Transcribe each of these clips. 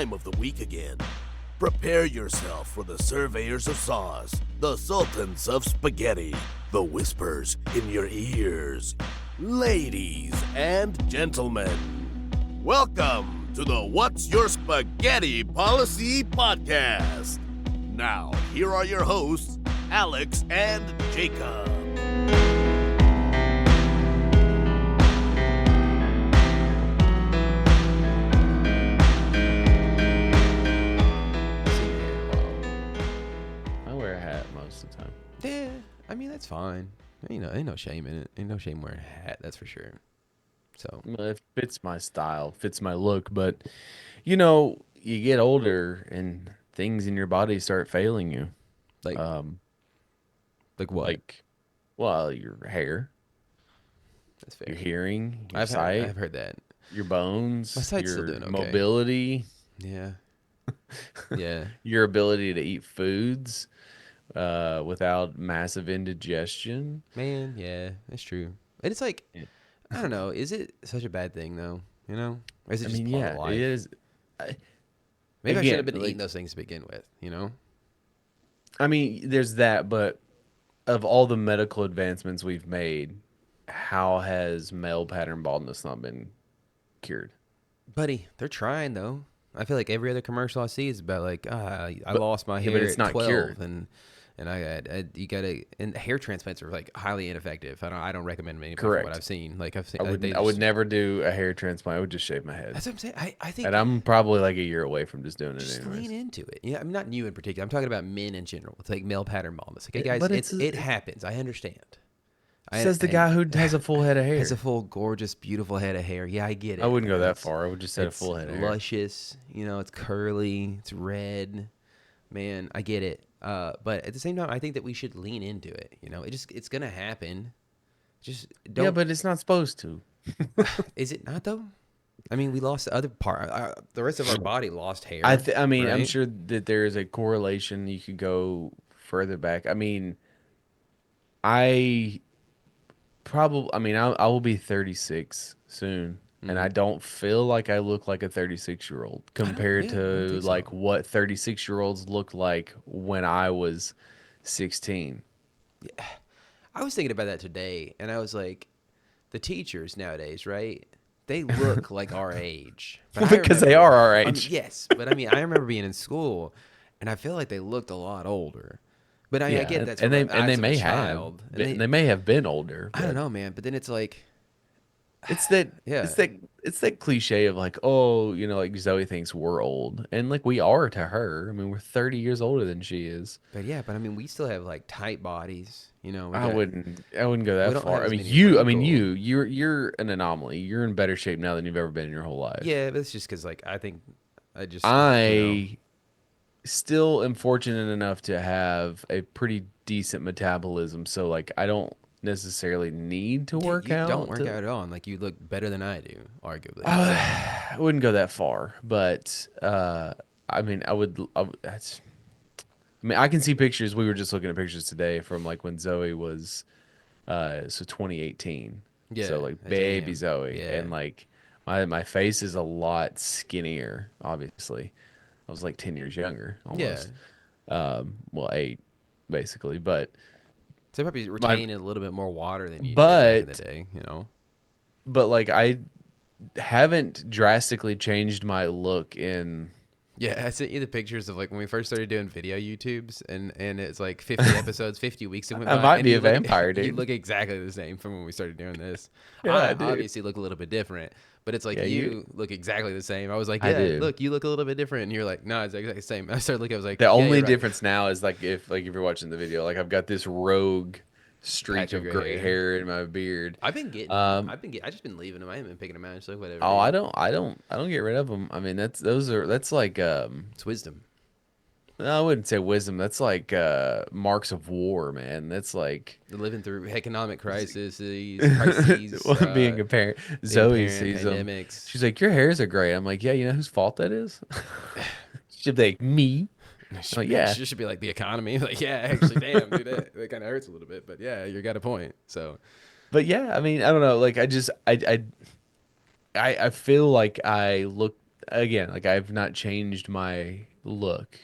time of the week again. Prepare yourself for the surveyors of sauce, the sultans of spaghetti, the whispers in your ears. Ladies and gentlemen, welcome to the What's Your Spaghetti Policy podcast. Now, here are your hosts, Alex and Jacob. Yeah, I mean, that's fine. You know, ain't no shame in it. Ain't no shame wearing a hat, that's for sure. So it fits my style, fits my look, but you know, you get older and things in your body start failing you. like what? Like, well, your hair, That's fair. your hearing, your I've sight, heard that. your bones, My sight's your still doing okay. mobility, Yeah. Yeah. your ability to eat foods without massive indigestion. Man, yeah, that's true. And it's like, Yeah. I don't know, is it such a bad thing though? You know? Or is it I just mean, part yeah, of life? it is. Maybe I again, should have been like- eating those things to begin with, you know? I mean, there's that, but of all the medical advancements we've made, how has male pattern baldness not been cured? Buddy, they're trying though. I feel like every other commercial I see is about like, I lost my yeah, hair but it's at not 12 cured. and you gotta, and hair transplants are like highly ineffective. I don't recommend them anybody Correct. from what I've seen. Like I've seen, I would never do a hair transplant. I would just shave my head. That's what I'm saying. I think And I'm probably like a year away from just doing it just anyways. lean into it. Yeah, I mean, not you in particular. I'm talking about men in general. It's like male pattern baldness. Okay, guys, But it happens. I understand. Says the guy who has a full head of hair. Has a full, gorgeous, beautiful head of hair. Yeah, I get it. I wouldn't go that It's- far. I would just say a It's full head of hair. luscious. You know, it's curly. It's red. Man, I get it. But at the same time, I think that we should lean into it. You know, it's gonna happen. Just don't. Yeah, but it's not supposed to. Is it not though? I mean, we lost the other part. The rest of our body lost hair. I mean, I'm right? sure that there is a correlation. You could go further back. I mean, I will be 36 soon, and I don't feel like I look like a 36-year-old compared yeah, I don't to think so. like what 36-year-olds looked like when I was 16. I was thinking about that today, and I was like, the teachers nowadays, right? They look like our age. But I Because they are our I mean, age. yes, but I mean, I remember being in school, and I feel like they looked a lot older. But I mean, I get that's and from they eyes of a may child, have and they may have been older. I don't but know, man. But then it's like, It's that Yeah. it's that cliche of like, oh, you know, like Zoe thinks we're old, and like we are to her. I mean, we're 30 years older than she is. but I mean, we still have like tight bodies, you know. I wouldn't go we that don't far. have I as mean, many you're an anomaly. You're in better shape now than you've ever been in your whole life. Yeah, but it's just because like I think I just I still am fortunate enough to have a pretty decent metabolism, so like I don't necessarily need to work you out. don't work out at all, and like you look better than I do, arguably. I wouldn't go that far, but I mean, that's. I mean, I can see pictures. We were just looking at pictures today from like when Zoe was, so 2018. Yeah, So like that's baby Am. Zoe, Yeah. and like my face is a lot skinnier. Obviously, I was like 10 years younger, almost. Well, 8, basically, but. So probably retaining a little bit more water than you did But- back in the day, you know. But like I haven't drastically changed my look in. Yeah, I sent you the pictures of like when we first started doing video YouTubes, and it's like 50 episodes, 50 weeks. And I might be a vampire, You dude. look exactly the same from when we started doing this. Yeah, I I do. obviously look a little bit different, but it's like Yeah, you look exactly the same. I was like, I yeah, do. look, you look a little bit different, and you're like, no, it's exactly the same. And I started looking, I was like, The yeah, only you're right. difference now is like if you're watching the video, like I've got this rogue streak Patch of of gray gray hair in my beard. I've been getting, Um, I just been leaving them. I haven't been picking them out. Just like whatever. Oh, dude. I don't get rid of them. I mean, that's like It's wisdom. I wouldn't say wisdom. That's like marks of war, man. That's like Living through economic crises, crises, being a parent. being Zoe parent, sees them. pandemics. She's like, "Your hairs are gray." I'm like, "Yeah, you know whose fault that is?" She'd be like, "Me." Should, yeah. should be like the economy. Like, yeah, actually, damn, dude, that kind of hurts a little bit. But yeah, you got a point. So, But yeah, I mean, I don't know. Like, I feel like I look again, like I've not changed my look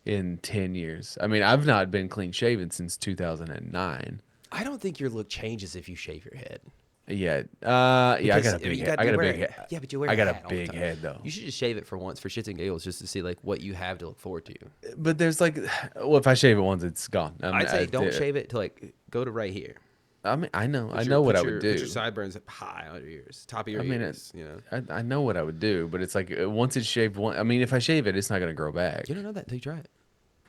in 10 years. I mean, I've not been clean shaven since 2009. I don't think your look changes if you shave your head. Yeah. Yeah, I Because got a I mean, big you head. got I you got a wear big head. yeah, but you wear I a got a hat all the big time. head though. You should just shave it for once for shits and giggles, just to see like what you have to look forward to. But there's like, well, if I shave it once, it's gone. I'd say don't shave it to like go to right here. I mean, I know Put what I would Put your do. sideburns up high on your ears, top of your I mean, ears. You know, I know what I would do, but it's like once it's shaved, I mean, if I shave it, it's not gonna grow back. you don't know that until you try it.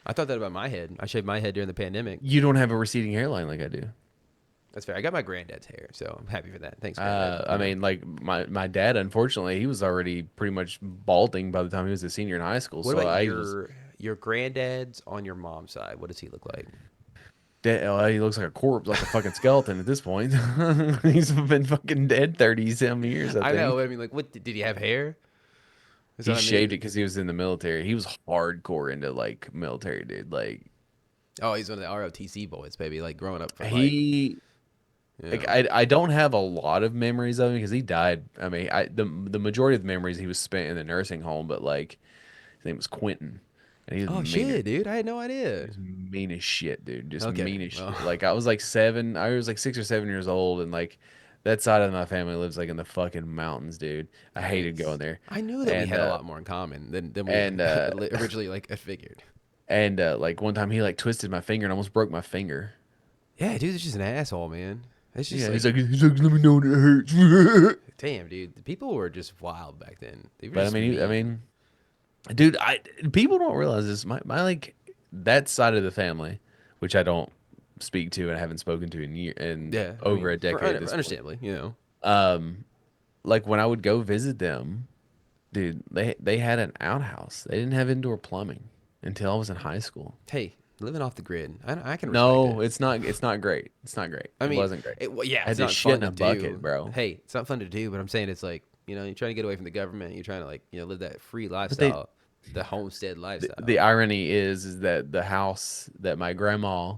I thought that about my head. I shaved my head during the pandemic. You don't have a receding hairline like I do. That's fair. I got my granddad's hair, so I'm happy for that. Thanks, granddad. I mean, like my dad, unfortunately, he was already pretty much balding by the time he was a senior in high school. What So about I was, your granddad's on your mom's side? What does he look like? he looks like a corpse, like a fucking skeleton at this point. He's been fucking dead 30 some years, I I think. know. I mean, like, what did he have hair? Is He what I shaved it mean? because he was in the military. He was hardcore into like military, dude. Like Oh, he's one of the ROTC boys, baby. Like growing up from he, like, like I don't have a lot of memories of him because he died. I mean, the majority of the memories he was spent in the nursing home, but like his name was Quentin, and he was oh mean. shit, dude, I had no idea. He's mean as shit, dude. Just Okay, mean as shit. well. Like I was like 6 or 7 years old, and like that side of my family lives like in the fucking mountains, dude. I hated going there. I knew that we And had a lot more in common than we and originally like figured. and like one time he like twisted my finger and almost broke my finger. Yeah, dude, it's just an asshole, man. It's just Yeah, like, he's like, let me know when it hurts. damn, dude. The people were just wild back then. They were But I just mean, mean. dude, people don't realize this. My like that side of the family, which I don't speak to and haven't spoken to in Yeah, I over mean, a decade at this point. understandably, you know. Like when I would go visit them, dude, they had an outhouse. They didn't have indoor plumbing until I was in high school. Hey, living off the grid, I can respect No, it. it's not. It's not great. It's not great. I It mean, wasn't great. Well, yeah, I had it's to not shit fun in a to bucket, do. bro. Hey, it's not fun to do, but I'm saying it's like, you know, you're trying to get away from the government. You're trying to like, you know, live that free they- lifestyle, the homestead lifestyle. The irony is that the house that my grandma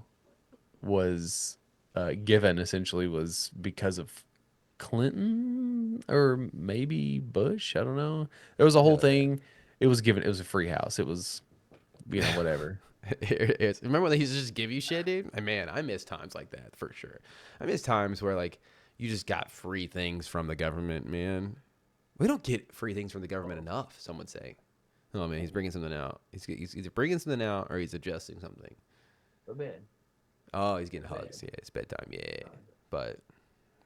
was given essentially was because of Clinton or maybe Bush. I don't know. There was a whole thing. It was given. It was a free house. It was, whatever. Remember when they used to just give you shit, dude? Man, I miss times like that for sure. I miss times where like you just got free things from the government, man. We don't get free things from the government enough. Some would say. Oh man, he's bringing something out. He's either bringing something out or he's adjusting something. For bed. Oh, he's getting hugs. Yeah, it's bedtime. Yeah, but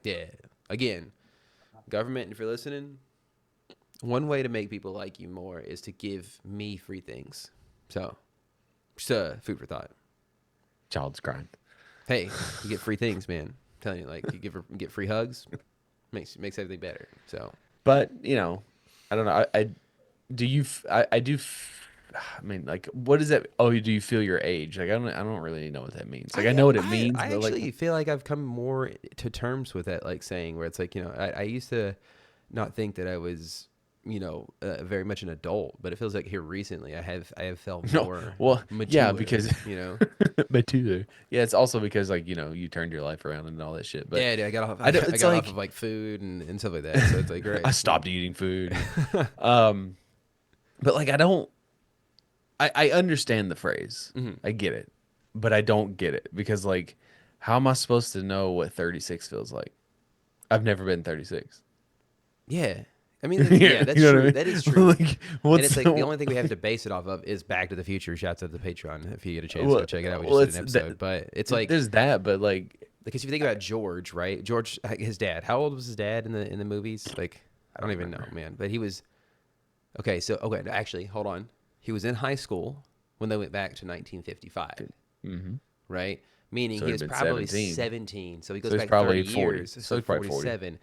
yeah, again, government. If you're listening, one way to make people like you more is to give me free things. So, just food for thought. Child's grind. Hey, you get free things, man. I'm telling you, like you get free hugs, makes everything better. So, But I don't know. I do you. I do. I mean, like, what is that? Oh, do you feel your age? Like, I don't really know what that means. Like, I know what it means, I but actually like, feel like I've come more to terms with that, like saying where it's like, I used to not think that I was, very much an adult, but it feels like here recently I have felt more well, mature, yeah, because mature. yeah, it's also because like you turned your life around and all that shit. But Yeah, dude, I got off. I don't- I it's got like- off of like food and stuff like that. So it's like great. I stopped eating food. But like I understand the phrase. I get it, but I don't get it because like, how am I supposed to know what 36 feels like? I've never been 36. Yeah. I mean, yeah, that's You know what I true. mean? That is true. Like, And what's it's like the only thing we have to base it off of is Back to the Future. Shouts out to the Patreon if you get a chance to go check it out. We just did an episode, but it's like there's that, but like because if you think about George, right? George, his dad. How old was his dad in the movies? Like I don't even know, man. But he was okay. So okay, actually, hold on. He was in high school when they went back to 1955, right? Meaning So he he'd was been probably 17. 17. So he goes So he's back probably 30 40. years. So he's probably 40. 47.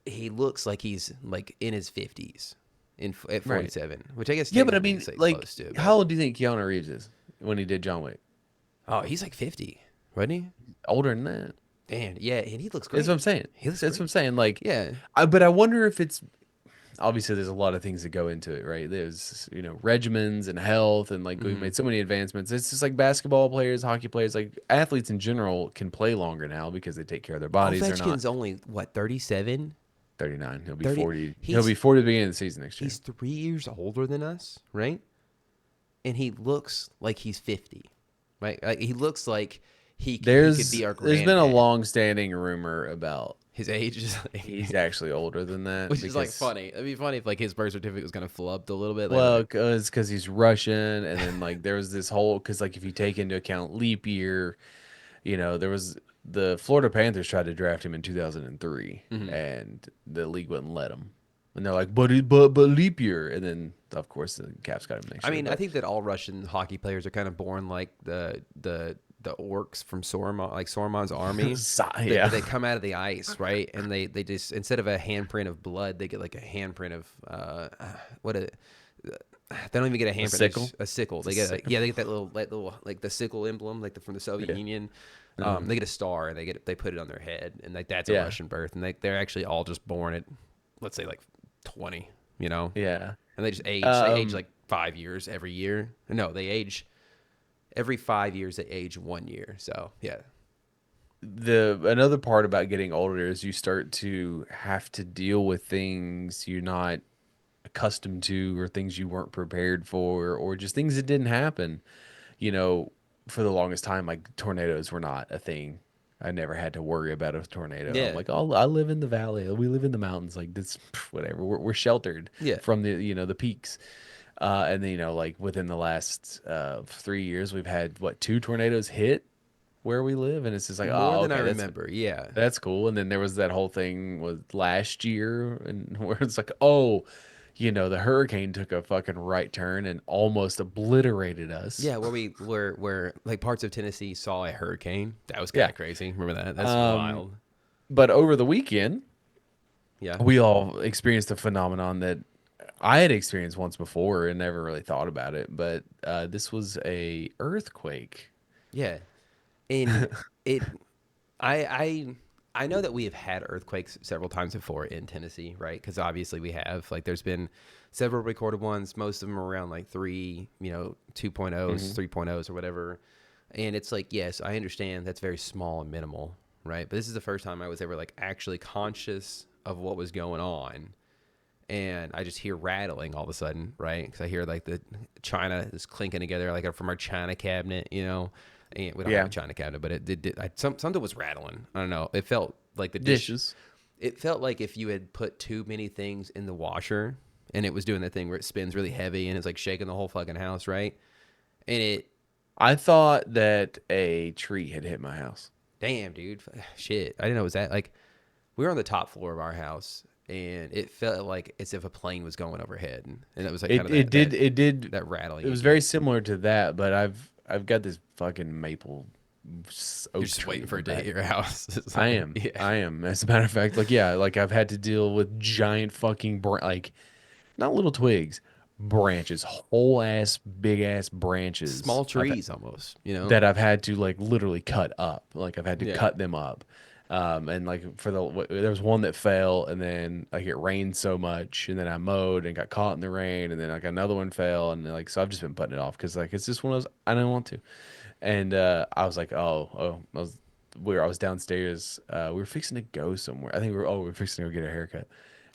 He looks like he's like in his 50s at 47, which I guess yeah, but I technically mean, is, like, close to. how old do you think Keanu Reeves is when he did John Wick? Oh, he's like 50, wasn't he? Older than that. And yeah, and he looks great. That's what I'm saying. He looks That's great. what I'm saying. Like, Yeah. but I wonder if it's obviously there's a lot of things that go into it, right? There's regimens and health, and like we've made so many advancements. It's just like basketball players, hockey players, like athletes in general can play longer now because they take care of their bodies. They're not. Ovechkin's only what 37. 39. He'll be 30. 40. He'll He's be 40 at the beginning of the season next year. he's 3 years older than us, right? And he looks like he's 50, right? Like he looks like he could be our There's been a granddad. long-standing rumor about His age is he's like, actually older than that which is like because, funny. It'd be funny if like his birth certificate was kind of flubbed a little bit. Like, well, because he's Russian, and then like there was this whole because like if you take into account leap year, there was the Florida Panthers tried to draft him in 2003, mhm. and the league wouldn't let him, and they're like, but leap year, and then of course the Caps got him next I year, mean, I but think that all Russian hockey players are kind of born like the orcs from Saruman, like Saruman's army. yeah, They come out of the ice, right? And they just instead of a handprint of blood, they get like a handprint of what a they don't even get a a handprint. sickle. A sickle. It's a They get sickle. yeah, they get that little like the sickle emblem like from the Soviet Yeah. Union. Uh-huh. They get a star and they put it on their head and like that's a Yeah. Russian birth and they're actually all just born at let's say like 20, Yeah. and they just age. They age Um, like 5 years every year. No, they age every 5 years. They age 1 year. So yeah, the another part about getting older is you start to have to deal with things you're not accustomed to or things you weren't prepared for or just things that didn't happen. You know, for the longest time, like tornadoes were not a thing. I never had to worry about a tornado. I'm yeah, like, oh, I live in the valley. We live in the mountains. Like this, whatever. We're sheltered yeah. from the peaks. And then like within the last 3 years, we've had what 2 tornadoes hit where we live, and it's just like, More oh, than I okay, remember. Yeah, that's cool. And then there was that whole thing with last year, and where it's like, oh, the hurricane took a fucking right turn and almost obliterated us. yeah. Where like parts of Tennessee saw a hurricane. That was kind Yeah. of crazy. Remember that? That's Um, wild. but over the weekend, Yeah. we all experienced a phenomenon that I had experienced once before and never really thought about it. But this was a earthquake. Yeah. And it, I, I know that we have had earthquakes several times before in Tennessee, right? Because obviously we have. Like, there's been several recorded ones. Most of them are around like 2.0s, Hmm. 3.0s, or whatever. And it's like, yes, I understand that's very small and minimal, right? But this is the first time I was ever like actually conscious of what was going on. And I just hear rattling all of a sudden, right? Because I hear like the china is clinking together, like from our china cabinet, And we don't have Yeah. a china cabinet, but it did. Something was rattling. I don't know. It felt like the dish. Dishes. It felt like if you had put too many things in the washer, and it was doing that thing where it spins really heavy and it's like shaking the whole fucking house, right? And it, I thought that a tree had hit my house. damn, dude, shit. I didn't know it was that. Like, we were on the top floor of our house, and it felt like as if a plane was going overhead, and it was like kind It of it did it did that rattling. it You was get. very similar to that, but I've got this fucking maple You're oak just tree waiting in for the it to hit back. your house. It's I like, am. yeah, I am. As a matter of fact, like yeah, like I've had to deal with giant fucking like not little twigs, branches, whole ass big ass branches. small trees almost. That I've had to like literally cut up. Like I've had to Yeah. cut them up. And like there was one that fell, and then like it rained so much, and then I mowed and got caught in the rain, and then like another one fell, and like so I've just been putting it off because like it's just one of those I don't want to. And I was like, I was downstairs. We were fixing to go somewhere. I think we were fixing to go get a haircut,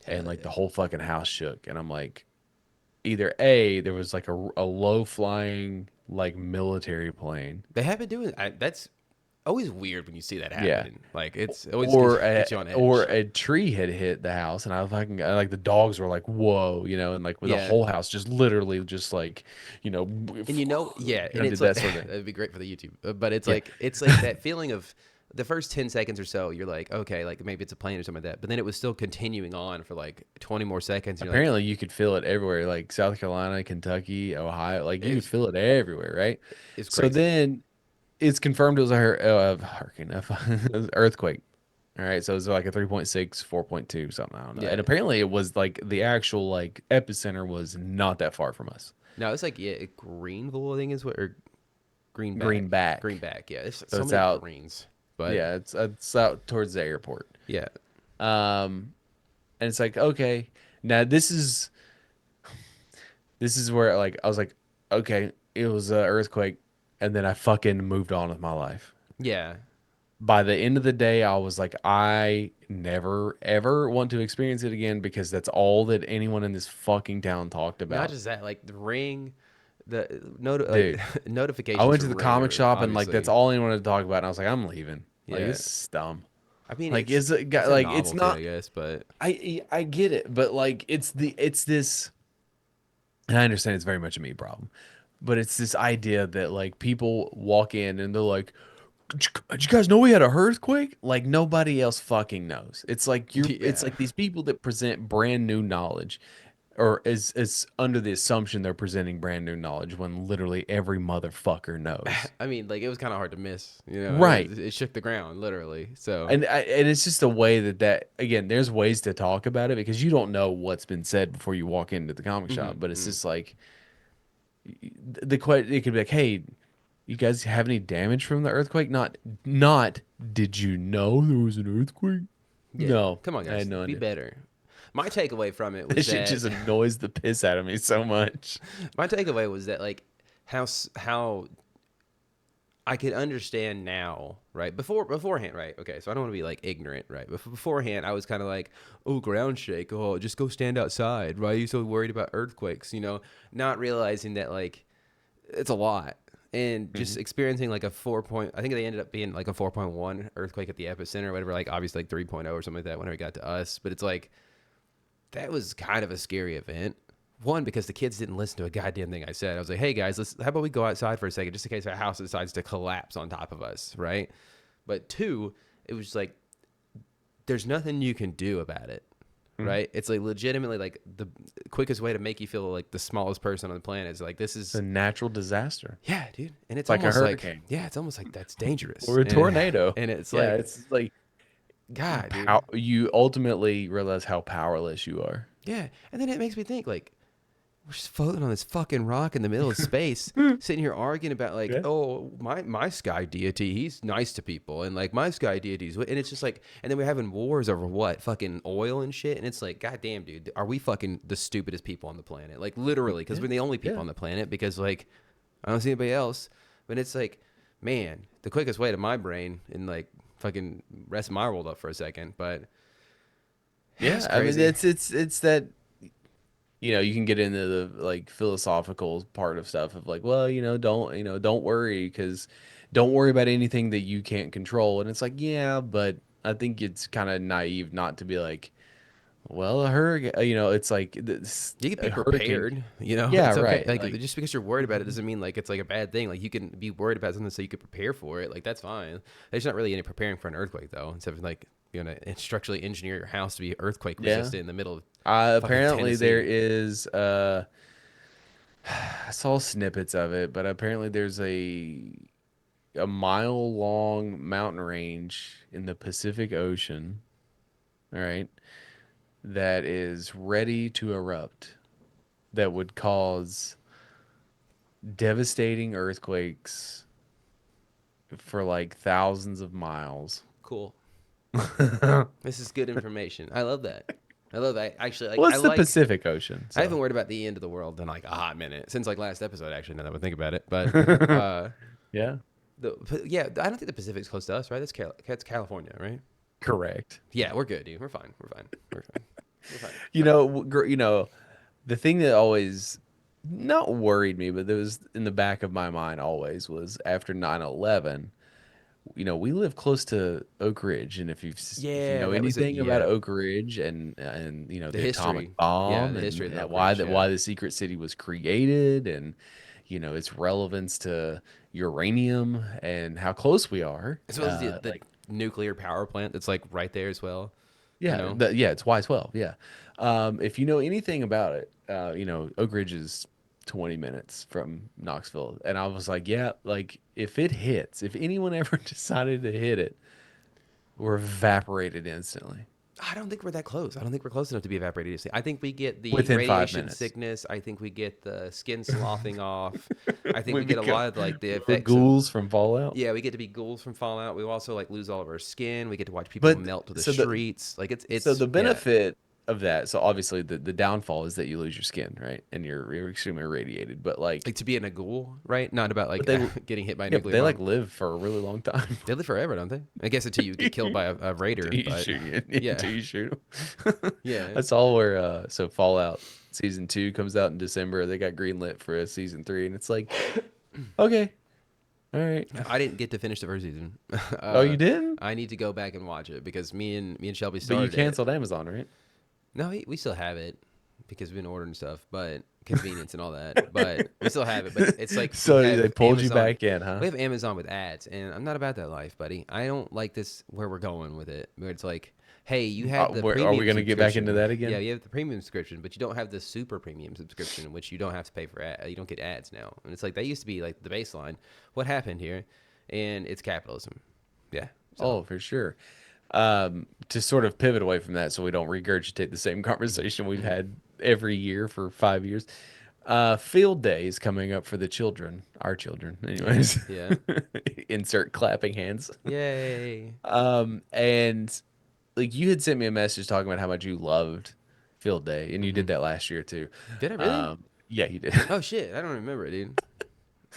and Hell like yeah. the whole fucking house shook, and I'm like, either A, there was like a low flying like military plane. They have been doing. That's always weird when you see that Yeah. happen. Like it's always Or gets you on or edge. a tree had hit the house, and I fucking like the dogs were like, "Whoa," and like with the Yeah. whole house just literally just like, And yeah, and it's did like that sort of thing. that'd be great for the YouTube. But Yeah. it's like that feeling of the first 10 seconds or so, you're like, okay, like maybe it's a plane or something like that. But then it was still continuing on for like 20 more seconds. And you're like, Apparently, you could feel it everywhere, like South Carolina, Kentucky, Ohio. Like you could it's feel it everywhere, right? it's So crazy. then it's confirmed it was a hurricane, it was an earthquake. All right, so it was like a 3.6, 4.2, something. I don't know. Yeah. And apparently, it was like the actual like epicenter was not that far from us. No, it's like yeah, Greenville, I think is what or Greenback. Greenback. Greenback, yeah. There's So so it's many out. greens. But Yeah, it's out towards the airport. yeah. Um, and it's like, okay, now this is where like I was like, okay, it was an earthquake, and then I fucking moved on with my life. Yeah. by the end of the day, I was like, I never ever want to experience it again because that's all that anyone in this fucking town talked Not about. just that, like the ring, like Dude, I notifications went for to the ring comic are shop and like that's obviously, all anyone wanted to talk about. And I was like, I'm leaving. Like yeah. this is dumb. I mean, Like it's is it it's got a like it's novelty, not. I guess, but I get it, but like it's this, and I understand it's very much a me problem, but it's this idea that like people walk in and they're like, did you guys know we had a earthquake? Like nobody else fucking knows. It's yeah. like these people that present brand new knowledge, or is under the assumption they're presenting brand new knowledge when literally every motherfucker knows. I mean, like it was kind of hard to miss. You know, Right. it shook the ground literally. So And it's just a way that again, there's ways to talk about it because you don't know what's been said before you walk into the comic shop. But it's mhm. just like the question. It could be like, hey, you guys have any damage from the earthquake? Not. Did you know there was an earthquake? Yeah, No, come on, I had guys, no be idea. better. My takeaway from it was This shit that just annoys the piss out of me so much. my takeaway was that like how I could understand now, right? Beforehand, right? Okay, so I don't want to be like ignorant, right? But beforehand, I was kind of like, oh, ground shake. Oh, just go stand outside. Why are you so worried about earthquakes? You know, not realizing that like it's a lot. And just Mhm. experiencing like a 4 point, I think they ended up being like a 4.1 earthquake at the epicenter or whatever, like obviously like 3.0 or something like that whenever it got to us. But it's like, that was kind of a scary event. One, because the kids didn't listen to a goddamn thing I said. I was like, hey guys, how about we go outside for a second just in case our house decides to collapse on top of us, right? But two, it was like, there's nothing you can do about it, Mhm. right? It's like legitimately like the quickest way to make you feel like the smallest person on the planet is like, this It's a is, natural disaster, yeah, dude. And it's like a almost like, hurricane yeah, it's almost like that's dangerous. or a And, tornado. and it's Yeah, like, it's like God, dude. you ultimately realize how powerless you are. Yeah. And then it makes me think like, we're just floating on this fucking rock in the middle of space, sitting here arguing about like, Yeah. oh, my sky deity, he's nice to people, and like my sky deities, and it's just like, and then we're having wars over what, fucking oil and shit, and it's like, goddamn, dude, are we fucking the stupidest people on the planet? Like literally, because Yeah. we're the only people Yeah. on the planet. Because like, I don't see anybody else. But it's like, man, the quickest way to my brain and like fucking rest my world up for a second. But yeah, it's Yeah. I mean, crazy. it's that you can get into the like philosophical part of stuff of like, well, don't worry because don't worry about anything that you can't control. And it's like, yeah, but I think it's kind of naive not to be like, well, a hurricane, it's like You can be a hurricane. prepared, you know. Yeah, It's okay. right. Like Like, just because you're worried about it mhm. doesn't mean like it's like a bad thing. Like you can be worried about something so you could prepare for it. Like that's fine. There's not really any preparing for an earthquake though. Instead of like you're gonna structurally engineer your house to be earthquake Yeah. resistant in the middle of fucking Apparently there Tennessee. is I saw snippets of it, but apparently there's a mile long mountain range in the Pacific Ocean, all right, that is ready to erupt that would cause devastating earthquakes for like thousands of miles. Cool. This is good information. I love that. I love that. Actually, like Well, I it's the like. Pacific Ocean, I haven't so worried about the end of the world in like a hot minute since like last episode. Actually, now that I think about it, but uh, yeah, yeah, I don't think the Pacific's close to us, right? That's California, right? correct. Yeah, we're good, dude. We're fine. We're fine. We're fine. We're fine. The thing that always not worried me, but that was in the back of my mind always was after 9/11. We live close to Oak Ridge, and if you Yeah, know that was it. anything about Yeah, Oak Ridge and the the atomic history. Yeah, bomb the and history of the Oak why Ridge. that Yeah, why the secret city was created and its relevance to uranium and how close we are, as well as the like nuclear power plant that's like right there as well. You yeah, know. it's Y-12. Yeah. If you know anything about it, Oak Ridge is 20 minutes from Knoxville. And I was like, yeah, like if anyone ever decided to hit it, we're evaporated instantly I don't think we're that close. I don't think we're close enough to be evaporated. I think we get the within five radiation minutes. sickness. I think we get the skin sloughing off. I think We we get a become lot of like the little effects of. ghouls from Fallout. Yeah, we get to be ghouls from Fallout. We also like lose all of our skin. We get to watch people But melt to the so the streets. Like so it's the yeah. benefit of that. So obviously the downfall is that you lose your skin, right? And you're extremely irradiated. But like, Like to be in a ghoul, right? Not about but like they getting hit by a yeah, but nuclear they like bomb. live for a really long time. They live forever, don't they? I guess until you get killed by a raider. Until you But shoot yeah, until you shoot 'em. yeah. That's all where so Fallout season 2 comes out in December. They got greenlit for a season 3, and it's like, okay, all right. I didn't get to finish the first season. Oh, you didn't? I need to go back and watch it because me and Shelby But you started it. canceled Amazon, right? No, we still have it because we've been ordering stuff, but convenience and all that. But we still have it. But it's like So we have they pulled you Amazon. back in, huh? We have Amazon with ads, and I'm not about that life, buddy. I don't like this where we're going with it. Where it's like, hey, you have the premium. Are we going to get back into subscription. that again? Yeah, you have the premium subscription, but you don't have the super premium subscription, in which you don't have to pay for ad. You don't get ads now, and it's like that used to be like the baseline. What happened here? And it's capitalism. Yeah. So, Oh, for sure. To sort of pivot away from that so we don't regurgitate the same conversation we've had every year for 5 years. Field day is coming up for the children, our children, anyways. yeah. Insert clapping hands. Yay. And like you had sent me a message talking about how much you loved field day, and you did that last year too. Did I really? Yeah, you did. Oh shit! I don't remember it, dude.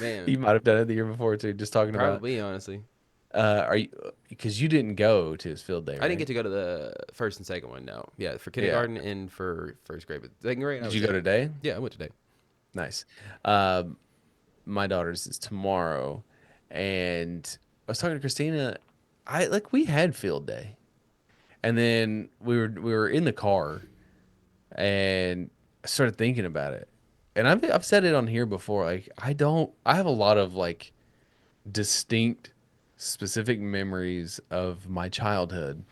Man, You might have done it the year before too, just talking about. probably honestly. Are you? Because you didn't go to his field day, right? I didn't get to go to the first and second one. No, yeah, for kindergarten and for first grade. But second grade, Did you go today? Yeah, I went today. Nice. My daughter's is tomorrow, and I was talking to Christina. We had field day, and then we were in the car, and I started thinking about it, and I've said it on here before. Like I have a lot of like distinct, specific memories of my childhood,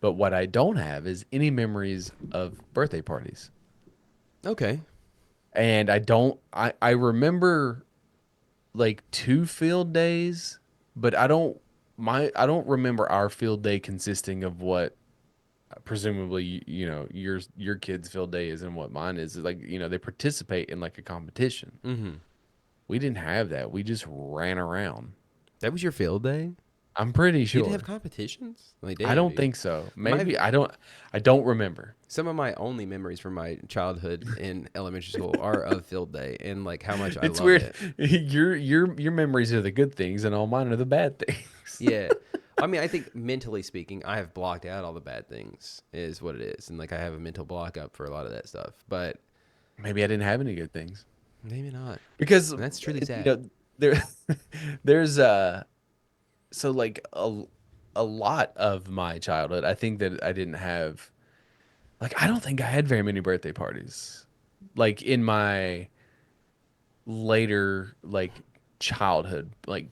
but what I don't have is any memories of birthday parties. Okay. And I remember like 2 field days, but I don't remember our field day consisting of what presumably your kid's field day is and what mine is. Like, they participate in like a competition. Mm-hmm. We didn't have that. We just ran around. That was your field day. I'm pretty You sure. didn't have competitions. Like, I damn, don't dude. think so. Maybe I don't remember. Some of my only memories from my childhood in elementary school are of field day and like how much I It's loved weird. it. Your memories are the good things and all mine are the bad things. Yeah. I mean, I think mentally speaking, I have blocked out all the bad things, is what it is. And like I have a mental block up for a lot of that stuff. But Maybe I didn't have any good things. maybe not. Because And that's truly sad. there there's so like a lot of my childhood, I think that I didn't have, like, I don't think I had very many birthday parties. Like in my later like childhood, like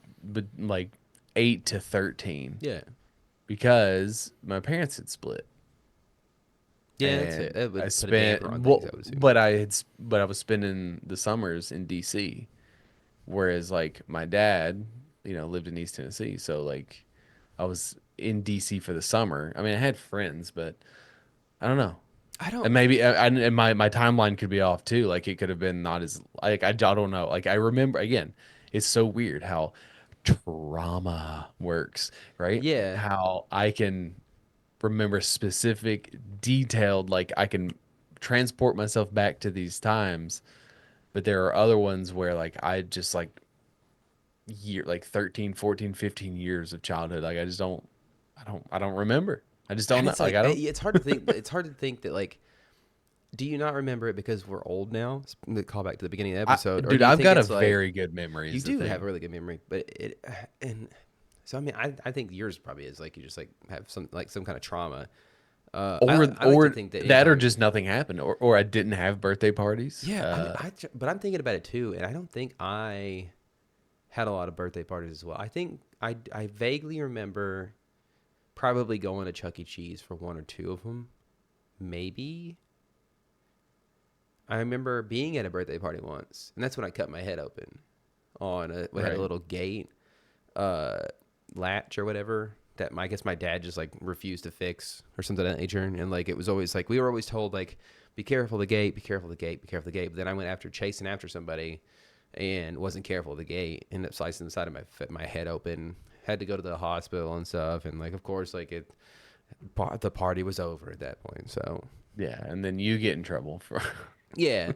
8 to 13, Yeah. because my parents had split. Yeah, that's And it. That would I put a spent damper on well, things, I would assume. but I was spending the summers in DC, whereas like my dad, lived in East Tennessee, so like I was in DC for the summer. I mean, I had friends, but I don't know. I don't. And maybe and my timeline could be off too. Like it could have been not as like I don't know. Like I remember again, it's so weird how trauma works, right? Yeah. How I can remember specific, detailed, like I can transport myself back to these times, but there are other ones where like I just like 13, 14, 15 years of childhood, like I don't remember. I just don't And know. it's Like I don't. it's hard to think. It's hard to think that like, do you not remember it because we're old now? The call back to the beginning of the episode, or Dude, do you I've think got a it's like, very good memory. you Is the do thing. have a really good memory, but and so I mean I think yours probably is like you just like have some kind of trauma. I like or to think that that, or anytime- just nothing happened, or I didn't have birthday parties. yeah. I mean, but I'm thinking about it too, and I don't think I had a lot of birthday parties as well. I think I vaguely remember probably going to Chuck E. Cheese for one or two of them, maybe. I remember being at a birthday party once, and that's when I cut my head open on we had a Right. little gate latch or whatever that I guess my dad just like refused to fix or something of that nature. And like it was always like we were always told like be careful of the gate, be careful of the gate, be careful of the gate. But then I went after chasing after somebody and wasn't careful of the gate, ended up slicing the side of my head open, had to go to the hospital and stuff. And like of course like the party was over at that point. So Yeah, and then you get in trouble for yeah,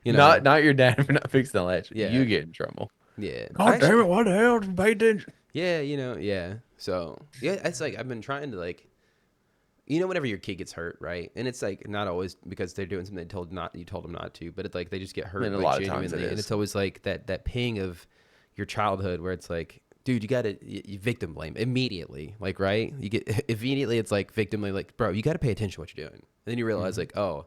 you not know, not your dad for not fixing the latch. yeah, You get in trouble. yeah. I God damn actually, it! What the hell? Did you pay attention? yeah, yeah. So yeah, it's like I've been trying to like, whenever your kid gets hurt, right? And it's like not always because they're doing something you told them not to, but it's like they just get I mean, hurt a like lot of times it genuinely, and is. it's always like that ping of your childhood where it's like, dude, you gotta you victim blame immediately, like right? You get immediately, it's like victim blame, like bro, you gotta pay attention to what you're doing, and then you realize like, oh,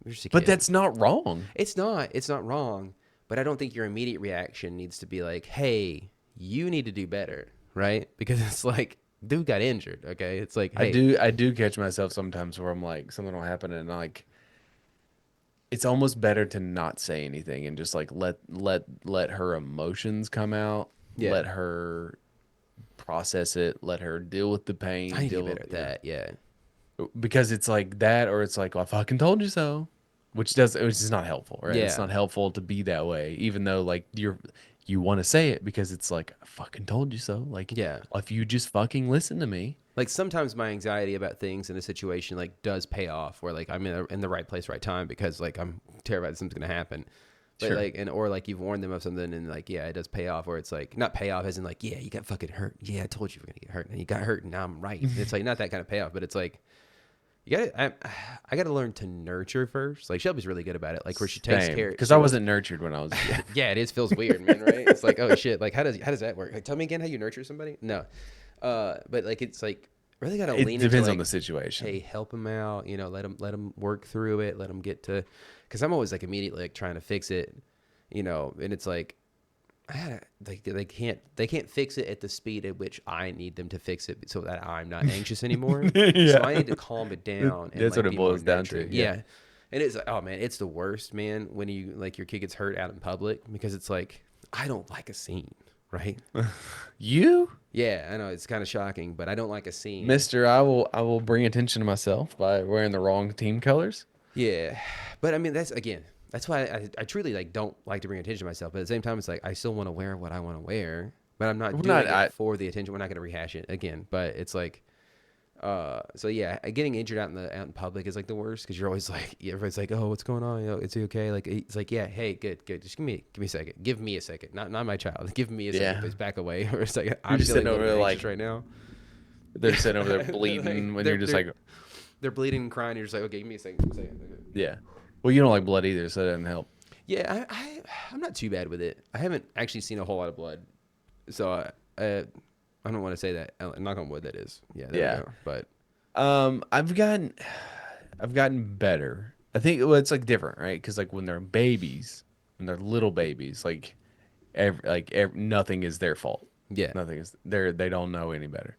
you're just a But kid. that's not wrong. It's not wrong, but I don't think your immediate reaction needs to be like, hey, you need to do better, right? Because it's like, dude got injured, okay? It's like, hey, I do catch myself sometimes where I'm like something will happen and like it's almost better to not say anything and just like let her emotions come out, yeah, let her process it, let her deal with the I pain, need to get deal better with, at that. Yeah. because it's like that or it's like, well, I fucking told you so, which is not helpful, right? It's Yeah. not helpful to be that way, even though like you want to say it because it's like I fucking told you so. Like Yeah. if you just fucking listen to me. Like sometimes my anxiety about things in a situation like does pay off where like I'm in the right place, right time because like I'm terrified something's going to happen. But Sure. like, or like you've warned them of something and like, yeah, it does pay off, or it's like not pay off as in like, yeah, you got fucking hurt. Yeah, I told you you were going to get hurt and you got hurt and now I'm right. It's like not that kind of payoff, but it's like, I got to learn to nurture first. Like Shelby's really good about it. Like where she takes Same, care. because She I always, wasn't nurtured when I was a kid. yeah, it is feels weird, man. Right? It's like, oh shit. Like how does that work? Like tell me again how you nurture somebody. No, but like it's like really got to It lean into depends on the like, situation. hey, help him out. Let him work through it. Let him get to, because I'm always like immediately like trying to fix it. And it's like like they can't fix it at the speed at which I need them to fix it so that I'm not anxious anymore. So I Yeah. need to calm it down and That's what like it be more boils down to. nurturing. Yeah. Yeah. And it's like, oh man, it's the worst, man, when you like your kid gets hurt out in public because it's like I don't like a scene, right? You, Yeah, I know it's kind of shocking, but I don't like a scene. Mister, I will bring attention to myself by wearing the wrong team colors. Yeah, but I mean that's why I truly like don't like to bring attention to myself. But at the same time, it's like I still want to wear what I want to wear, but I'm not We're not. doing it I for the attention. We're not going to rehash it again. But it's like, so yeah, getting injured out in public is like the worst because you're always like everybody's like, oh, what's going on? It's okay. Like it's like, yeah, hey, good. Just give me a second. Give me a second. Not my child. Give me a second, yeah. please. Back away. Or it's like You're I'm just feeling sitting a over little there bit like anxious right now. they're sitting over there They're bleeding like when you're just like, they're bleeding and crying. You're just like, okay, give me a second. Give me a second. Okay. yeah. Well, you don't like blood either, so that doesn't help. Yeah, I'm not too bad with it. I haven't actually seen a whole lot of blood, so I don't want to say that. Knock on wood, that is. Yeah, there we Yeah. go. But I've gotten better. I think well, it's like different, right? Because like when they're babies, when they're little babies, like nothing is their fault. yeah, Nothing is they don't know any better.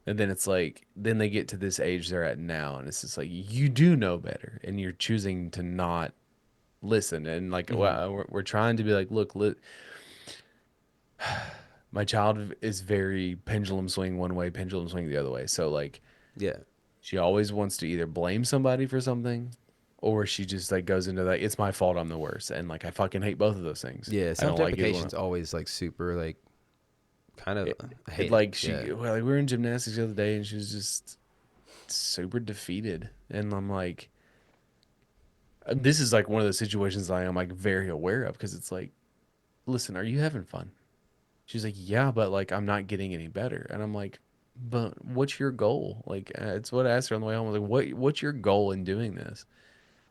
And then it's like then they get to this age they're at now, and it's just like you do know better, and you're choosing to not listen. And like well, we're trying to be like, look, my child is very pendulum swing one way, pendulum swing the other way. So like yeah, she always wants to either blame somebody for something, or she just like goes into that it's my fault, I'm the worst, and like I fucking hate both of those things. yeah. I don't like either one. Self-deprecation's always like super like kind of. I It hate it. like Yeah, well, like we were in gymnastics the other day, and she was just super defeated, and I'm like, this is like one of those situations I am like very aware of because it's like, listen, are you having fun? She's like, yeah, but like I'm not getting any better, and I'm like, but what's your goal? Like, it's what I asked her on the way home. I was like, what's your goal in doing this?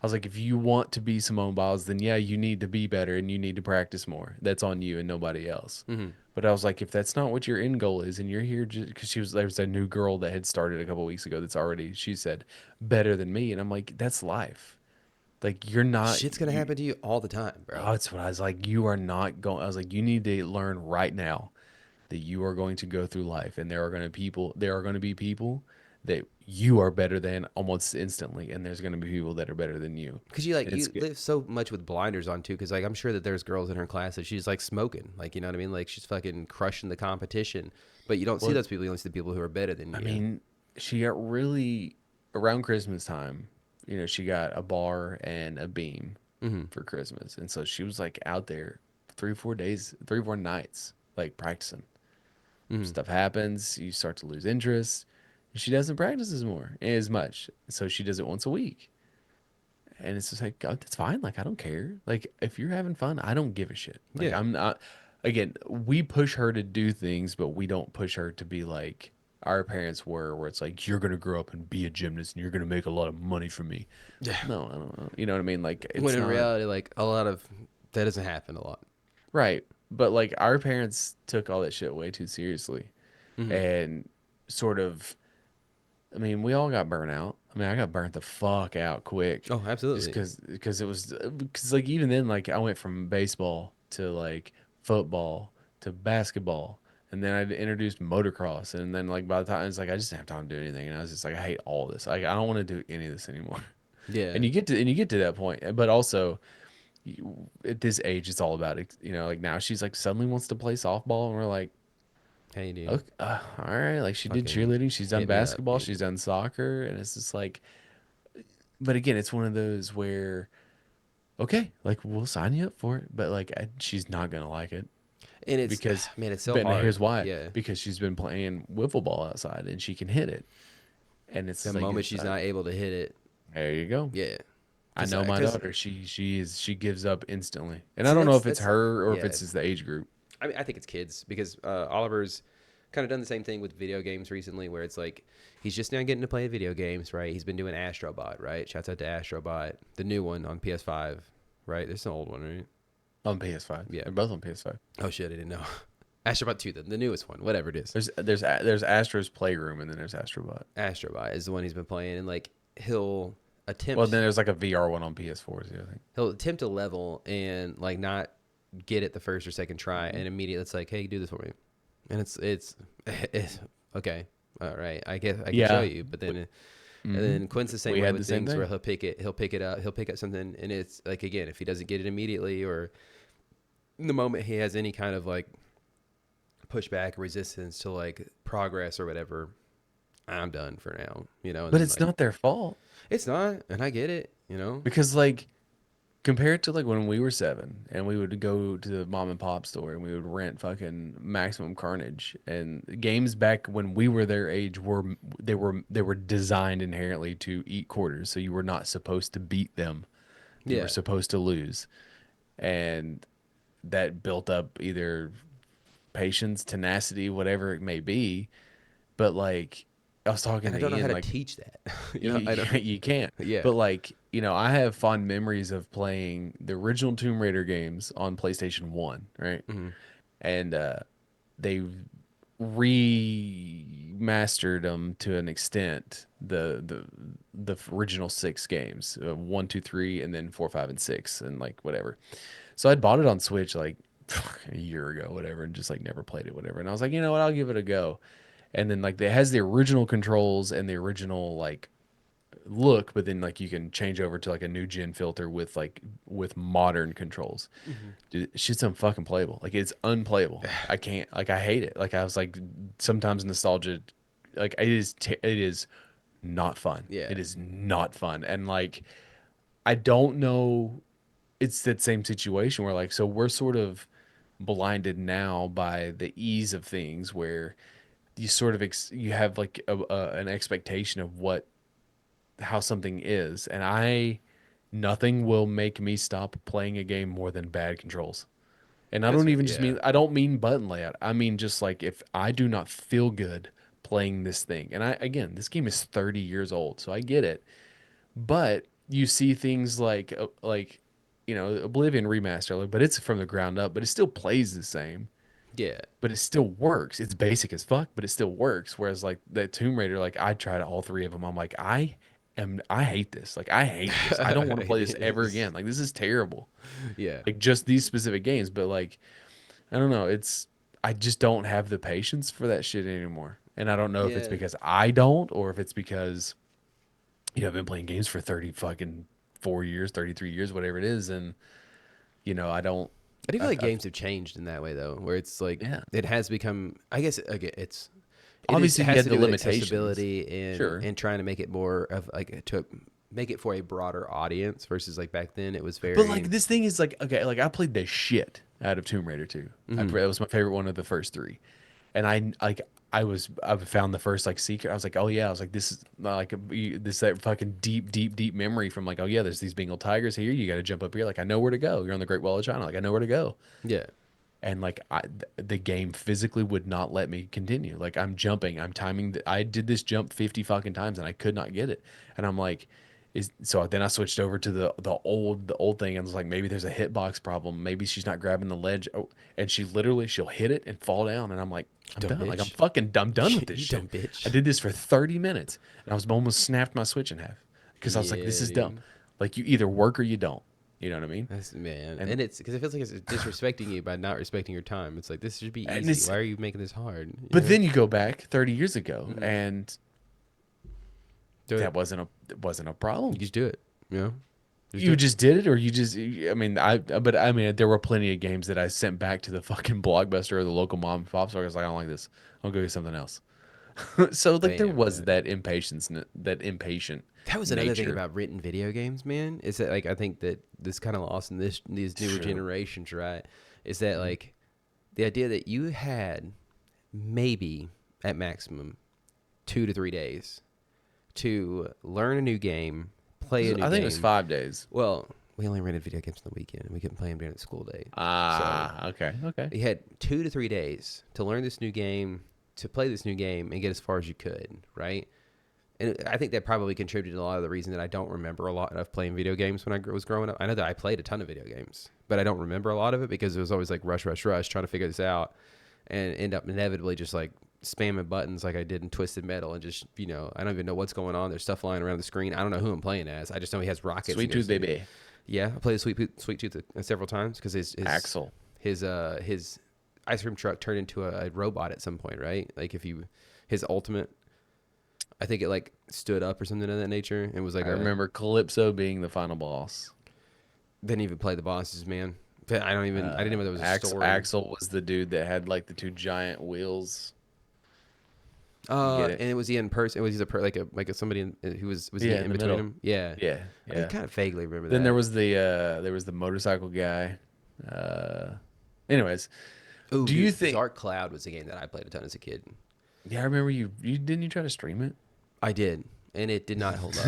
I was like, if you want to be Simone Biles, then yeah, you need to be better and you need to practice more. That's on you and nobody else. But I was like, if that's not what your end goal is, and you're here just because there was a new girl that had started a couple weeks ago that's already, she said, better than me, and I'm like, that's life. Like you're not shit's gonna happen to you all the time, Oh, bro. that's what I was like. You are not going. I was like, you need to learn right now that you are going to go through life, and there are going to be people that you are better than almost instantly, and there's going to be people that are better than you. Because you like And it's you good. live so much with blinders on too. Because like I'm sure that there's girls in her class that she's like smoking, like you know what I mean. Like she's fucking crushing the competition, but you don't see Well, those people. You only see the people who are better than I you. mean, she got really around Christmas time. She got a bar and a beam for Christmas, and so she was like out there 3 or 4 days, 3 or 4 nights, like practicing. Stuff happens, you start to lose interest. She doesn't practice as much, so she does it once a week. And it's just like, that's fine. Like, I don't care. Like, if you're having fun, I don't give a shit. Like, Yeah. I'm not, again, we push her to do things, but we don't push her to be like our parents were, where it's like, you're going to grow up and be a gymnast and you're going to make a lot of money from me. Yeah. No, I don't know. You know what I mean? Like, When it's in not reality, like a lot of that doesn't happen a lot. right. But like, our parents took all that shit way too seriously Hmm. and sort of, I mean, we all got burnt out. I mean, I got burnt the fuck out quick, Oh, just absolutely. because it was because like even then like I went from baseball to like football to basketball, and then I introduced motocross, and then like by the time it's like I just didn't have time to do anything, and I was just like I hate all this. Like I don't want to do any of this anymore. Yeah. And you get to that point, but also at this age, it's all about it. You know, like now she's like suddenly wants to play softball, and we're like. Hey, dude. Okay, all right. Like she did Fucking cheerleading, she's done hit me up, basketball, dude. she's done soccer, and it's just like, but again, it's one of those where, okay, like we'll sign you up for it, but like she's not gonna like it And it's because, man, it's so but now hard. here's why: Yeah. because she's been playing wiffle ball outside and she can hit it, and The it's like moment she's not able to hit it, there you go. yeah. I know my Cause daughter; she gives up instantly, and I see don't know if it's that's her or if yeah. it's just the age group. I mean, I think it's kids because Oliver's kind of done the same thing with video games recently, where it's like he's just now getting to play video games, right? He's been doing Astrobot, right? Shouts out to Astrobot, the new one on PS5, right? There's an old one, right? On PS5, Yeah. they're both on PS5. Oh shit, I didn't know. Astrobot 2, the newest one, whatever it is. There's Astro's Playroom, and then there's Astrobot. Astrobot is the one he's been playing, and like he'll Well, attempt then there's like a VR one on PS4 too, I think. he'll attempt a level and like not get it the first or second try, and immediately it's like, hey, do this for me, and it's okay, all right, I guess I can show Yeah. you, but then. And Mm-hmm. then Quinn's the same We way had with the same things where thing. he'll pick it up, he'll pick up something, and it's like again, if he doesn't get it immediately or the moment he has any kind of like pushback or resistance to like progress or whatever, I'm done for now, you know. And But then it's like not their fault it's not, and I get it, you know. because like compared to like when we were 7 and we would go to the mom and pop store and we would rent fucking Maximum Carnage and games back when we were their age were designed inherently to eat quarters, so you were not supposed to beat them. You were Yeah, supposed to lose. And that built up either patience, tenacity, whatever it may be. But like I was talking and I to don't know how Ian, to like teach that. You know, you I don't. you can't. Yeah, But like I have fond memories of playing the original Tomb Raider games on PlayStation 1, right? hmm And they remastered them to an extent. The original 6 games, 1, 2, 3, and then 4, 5, and 6, and like whatever. So I'd bought it on Switch like a year ago, whatever, and just like never played it, whatever. And I was like, you know what, I'll give it a go. And then like it has the original controls and the original like look, but then like you can change over to like a new gen filter with modern controls. hmm Dude, shit's unfucking playable. Like it's unplayable. I can't like I hate it. Like I was like sometimes nostalgia like it is not fun. yeah, It is not fun. And like I don't know, it's that same situation where like so we're sort of blinded now by the ease of things where you sort of you have like an expectation of what how something is, and nothing will make me stop playing a game more than bad controls. And I that's don't even just yeah, mean I don't mean button layout. I mean just like if I do not feel good playing this thing. And I again, this game is 30 years old, so I get it. But you see things like Oblivion remaster, like, but it's from the ground up, but it still plays the same. yeah. But it still works. It's basic as fuck, but it still works. Whereas like that Tomb Raider, like I tried all 3 of them. I'm like, I hate this. Like I hate this. I don't want to play It this ever is. again. Like this is terrible. Yeah, Like just these specific games, but like I don't know. I just don't have the patience for that shit anymore. And I don't know if it's yeah. because I don't or if it's because I've been playing games for 30 fucking 4 years, 33 years, whatever it is, and I don't. I do feel like I've games have changed in that way though, where it's like yeah. it has become. I guess again, it Obviously, you has had to the do with limitations. accessibility and Sure. trying to make it more of like to make it for a broader audience versus like back then it was But very. like this thing is like okay, like I played the shit out of Tomb Raider 2. Mhm. That was my favorite one of the first 3, and I like I found the first like secret. I was like, oh yeah, I was like, this is like that fucking deep memory from like, oh yeah, there's these Bengal tigers here. You got to jump up here. Like I know where to go. You're on the Great Wall of China. Like I know where to go. Yeah. And like the game physically would not let me continue. Like I'm jumping, I'm timing. I did this jump 50 fucking times and I could not get it. And I'm like, so then I switched over to the old thing and was like, maybe there's a hitbox problem. Maybe she's not grabbing the ledge. Oh, and she'll hit it and fall down. And I'm like, I'm Dumb done. Like bitch. I'm done with this You shit. dumb bitch. I did this for 30 minutes and I was almost snapped my Switch in half because I was like, this Yeah, is dumb. dude. Like you either work or you don't. You know what I mean? That's man, And and it's because it feels like it's disrespecting you by not respecting your time. It's like this should be and easy. it's Why are you making this hard? You but know? then you go back 30 years ago Mhm. and Do that it. wasn't a problem. You just do it. You know. Just do You it. just did it, or you just. I mean, but I mean, there were plenty of games that I sent back to the fucking Blockbuster or the local mom and pop store. I was like, I don't like this. I'll go get something else. So like, there Damn, was man. that impatience, that impatient That was another thing nature. about written video games, man. Is that like I think that this kind of lost in these newer True. generations, right? Is that like the idea that you had maybe at maximum 2 to 3 days to learn a new game, play a new I think game. it was 5 days. Well, we only rented video games on the weekend. We couldn't play them during the school day. Ah, okay. You had 2 to 3 days to learn this new game, to play this new game, and get as far as you could, right? And I think that probably contributed to a lot of the reason that I don't remember a lot of playing video games when I was growing up. I know that I played a ton of video games, but I don't remember a lot of it because it was always like rush, trying to figure this out, and end up inevitably just like spamming buttons like I did in Twisted Metal, and just I don't even know what's going on. There's stuff flying around the screen. I don't know who I'm playing as. I just know he has rockets. Sweet and Tooth goes- baby. Yeah, I played Sweet Tooth several times because his Axel. his ice cream truck turned into a robot at some point, right? Like his ultimate, I think it like stood up or something of that nature and was like I remember Calypso being the final boss. Didn't even play the bosses, man. I didn't know there was a story. Axel was the dude that had like the two giant wheels. And it? it was he in person? Was he like somebody who was he Yeah, in in the between middle. them? Yeah, Yeah, I yeah. kind of vaguely remember Then that. there was the motorcycle guy. Anyways, Ooh, do you dude, think? Dark Cloud was a game that I played a ton as a kid? Yeah, I remember you. You try to stream it? I did, and it did not hold up.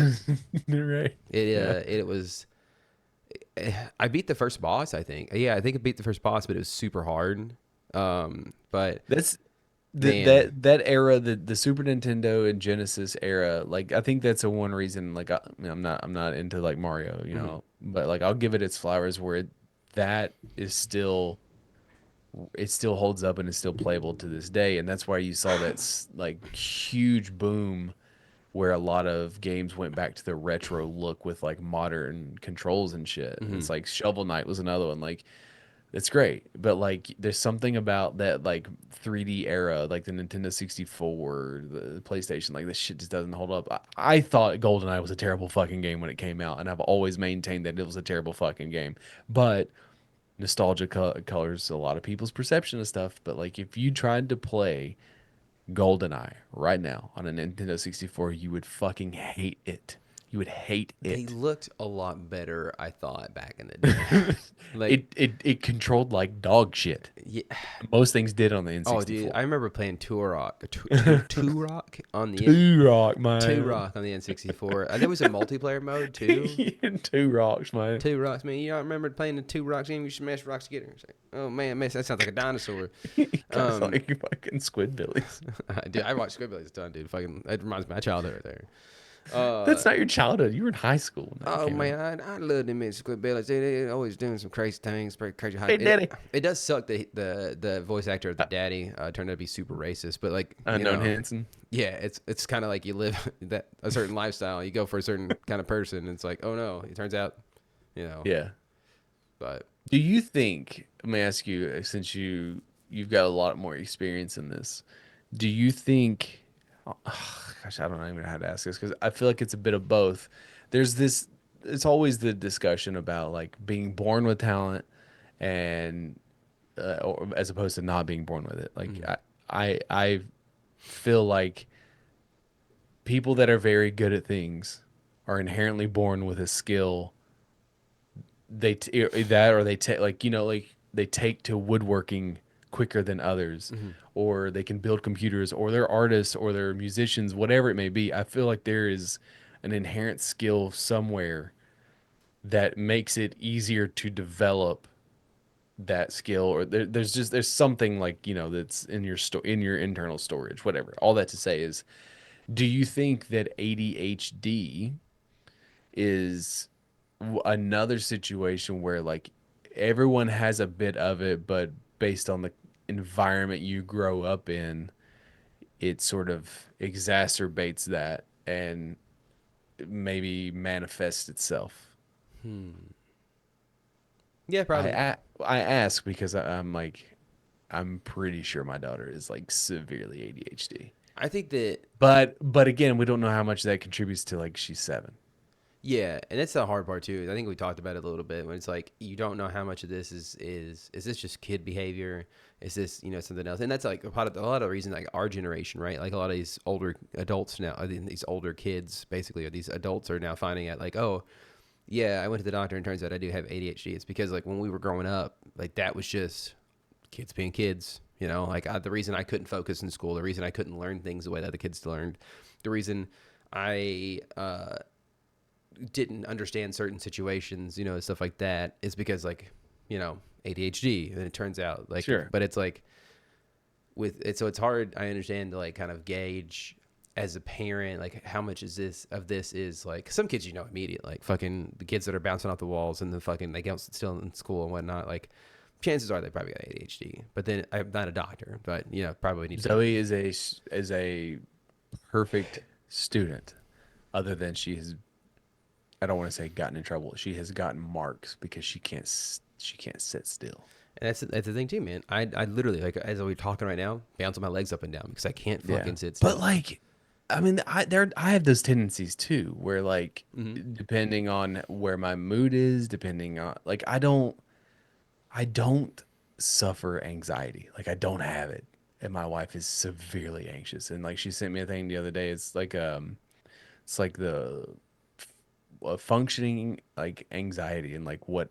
Right. It was. I beat the first boss, I think. Yeah, I think I beat the first boss, but it was super hard. But That's man, that era, the Super Nintendo and Genesis era. Like, I think that's a one reason. Like, I mean, I'm not into like Mario, but like I'll give it its flowers. That is still. It still holds up and is still playable to this day, and that's why you saw that like huge boom where a lot of games went back to the retro look with like modern controls and shit. And it's like Shovel Knight was another one. Like, it's great, but like there's something about that like 3D era, like the Nintendo 64, the PlayStation, like this shit just doesn't hold up. I thought GoldenEye was a terrible fucking game when it came out, and I've always maintained that it was a terrible fucking game. But nostalgia colors a lot of people's perception of stuff. But like if you tried to play GoldenEye right now on a Nintendo 64, you would fucking hate it. You would hate they it. looked a lot better, I thought, back in the day. Like, It controlled like dog shit. yeah. Most things did on the N64. Oh, dude, I remember playing Turok on the Turok, man. Turok on the N64. There was a multiplayer mode too. Two rocks, man. Two rocks, man. You all remember playing the two rocks game? You smash rocks together. It's like, oh man, that sounds like a dinosaur. Kind of like fucking Squidbillies. Dude, I watched Squidbillies a ton, dude. Fucking, that reminds me of my childhood right there. That's not your childhood. You were in high school. When that Oh came out. man, I love them Squidbillies. They always doing some crazy things, crazy. Hey, Daddy. It does suck that the voice actor of the daddy turned out to be super racist, but like Unknown Hanson. yeah, it's kind of like you live a certain lifestyle. You go for a certain kind of person, and it's like, oh no, it turns out, Yeah. But Do you think? Let me ask you, since you've got a lot more experience in this. Do you think? Gosh, I don't even know how to ask this because I feel like it's a bit of both. There's this. It's always the discussion about like being born with talent, and or as opposed to not being born with it. Like I feel like people that are very good at things are inherently born with a skill. They take to woodworking quicker than others, Hmm. or they can build computers, or they're artists, or they're musicians, whatever it may be. I feel like there is an inherent skill somewhere that makes it easier to develop that skill, or there's something like, that's in your in your internal storage, whatever. All that to say is, do you think that ADHD is another situation where like everyone has a bit of it, but based on the environment you grow up in, it sort of exacerbates that and maybe manifests itself? Yeah, probably. I ask because I'm like, I'm pretty sure my daughter is like severely ADHD. I think that But again, we don't know how much that contributes to like she's 7. yeah, and that's the hard part too. I think we talked about it a little bit when it's like you don't know how much of this is this just kid behavior? Is this something else? And that's like a lot of the reason like our generation, right? Like a lot of these older adults now, I mean, these older kids basically, or these adults are now finding out like, oh yeah, I went to the doctor and turns out I do have ADHD. It's because like when we were growing up, like that was just kids being kids. Like the reason I couldn't focus in school, the reason I couldn't learn things the way that the kids learned, the reason I didn't understand certain situations, stuff like that, is because like, ADHD. And it turns out like, Sure. but it's like with it, so it's hard. I understand to like kind of gauge as a parent, like how much is this of this is like some kids, immediate, like fucking the kids that are bouncing off the walls and the fucking they get still in school and whatnot. Like chances are they probably got ADHD, but then I'm not a doctor, but probably need to. Zoe is a perfect student, other than she has, I don't want to say gotten in trouble. She has gotten marks because she can't sit still. And that's the thing too, man. I literally like as we're talking right now, bouncing my legs up and down because I can't Yeah. fucking sit But still. like, I mean, I have those tendencies too, where like, Hmm. depending on where my mood is, depending on like, I don't suffer anxiety. Like I don't have it. And my wife is severely anxious. And like she sent me a thing the other day. It's like the functioning like anxiety, and like what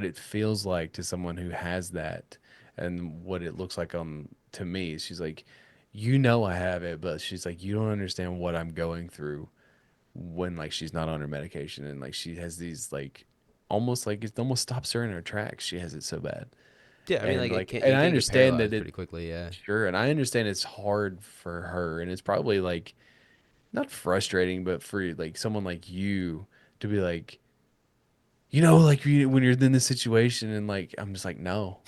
it feels like to someone who has that, and what it looks like to me. She's like, I have it, but she's like, you don't understand what I'm going through when like she's not on her medication, and like she has these like almost like it almost stops her in her tracks. She has it so bad. Yeah, I mean And like like, and you I can get understand that paralyzed it, pretty quickly. Yeah. sure, and I understand it's hard for her, and it's probably like not frustrating, but for like someone like you to be like, like when you're in this situation, and like I'm just like, no,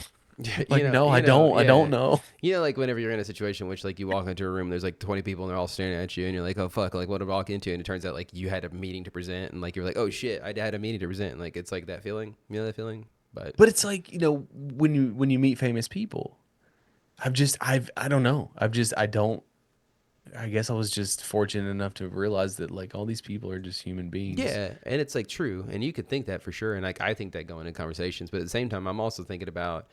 like no, I don't Yeah. know. Like whenever you're in a situation which like you walk into a room, there's like 20 people and they're all staring at you, and you're like, oh fuck, like what did I walk into? And it turns out like you had a meeting to present, and like you're like, oh shit, I had a meeting to present. And, like it's like that feeling, that feeling. But But it's like, when you meet famous people, I don't know, I don't. I guess I was just fortunate enough to realize that like all these people are just human beings. yeah, and it's like true, and you could think that for sure, and like I think that going in conversations, but at the same time, I'm also thinking about,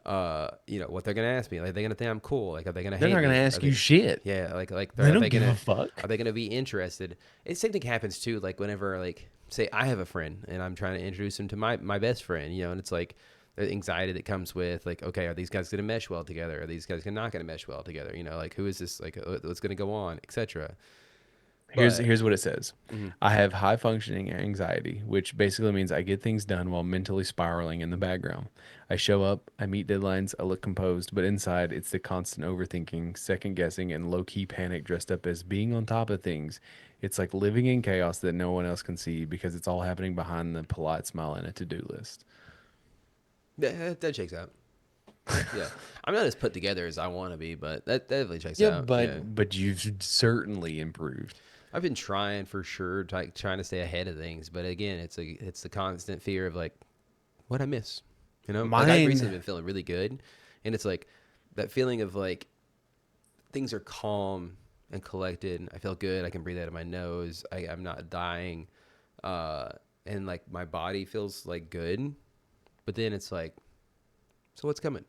what they're gonna ask me. Like, they're gonna think I'm cool. Like, are they gonna They're hate not gonna me? Are ask you they? shit. Yeah, like They are don't they give a gonna fuck. are they gonna be interested? And same thing happens too. Like whenever like say I have a friend and I'm trying to introduce him to my best friend, and it's like the anxiety that comes with like, okay, are these guys gonna mesh well together? Are these guys not gonna mesh well together? Like who is this? Like what's gonna go on, etc. But Here's what it says. mhm. I have high functioning anxiety, which basically means I get things done while mentally spiraling in the background. I show up, I meet deadlines, I look composed, but inside it's the constant overthinking, second guessing, and low key panic dressed up as being on top of things. It's like living in chaos that no one else can see because it's all happening behind the polite smile and a to do list. That checks out. Yeah, I'm not as put together as I want to be, but that definitely checks Yeah, out. Yeah, but you've certainly improved. I've been trying for sure, like trying to stay ahead of things, but again, it's the constant fear of like what I miss. Like I've Mine, recently been feeling really good, and it's like that feeling of like things are calm and collected. I feel good. I can breathe out of my nose. I'm not dying, uh, and like my body feels like good. But then it's like, so what's coming?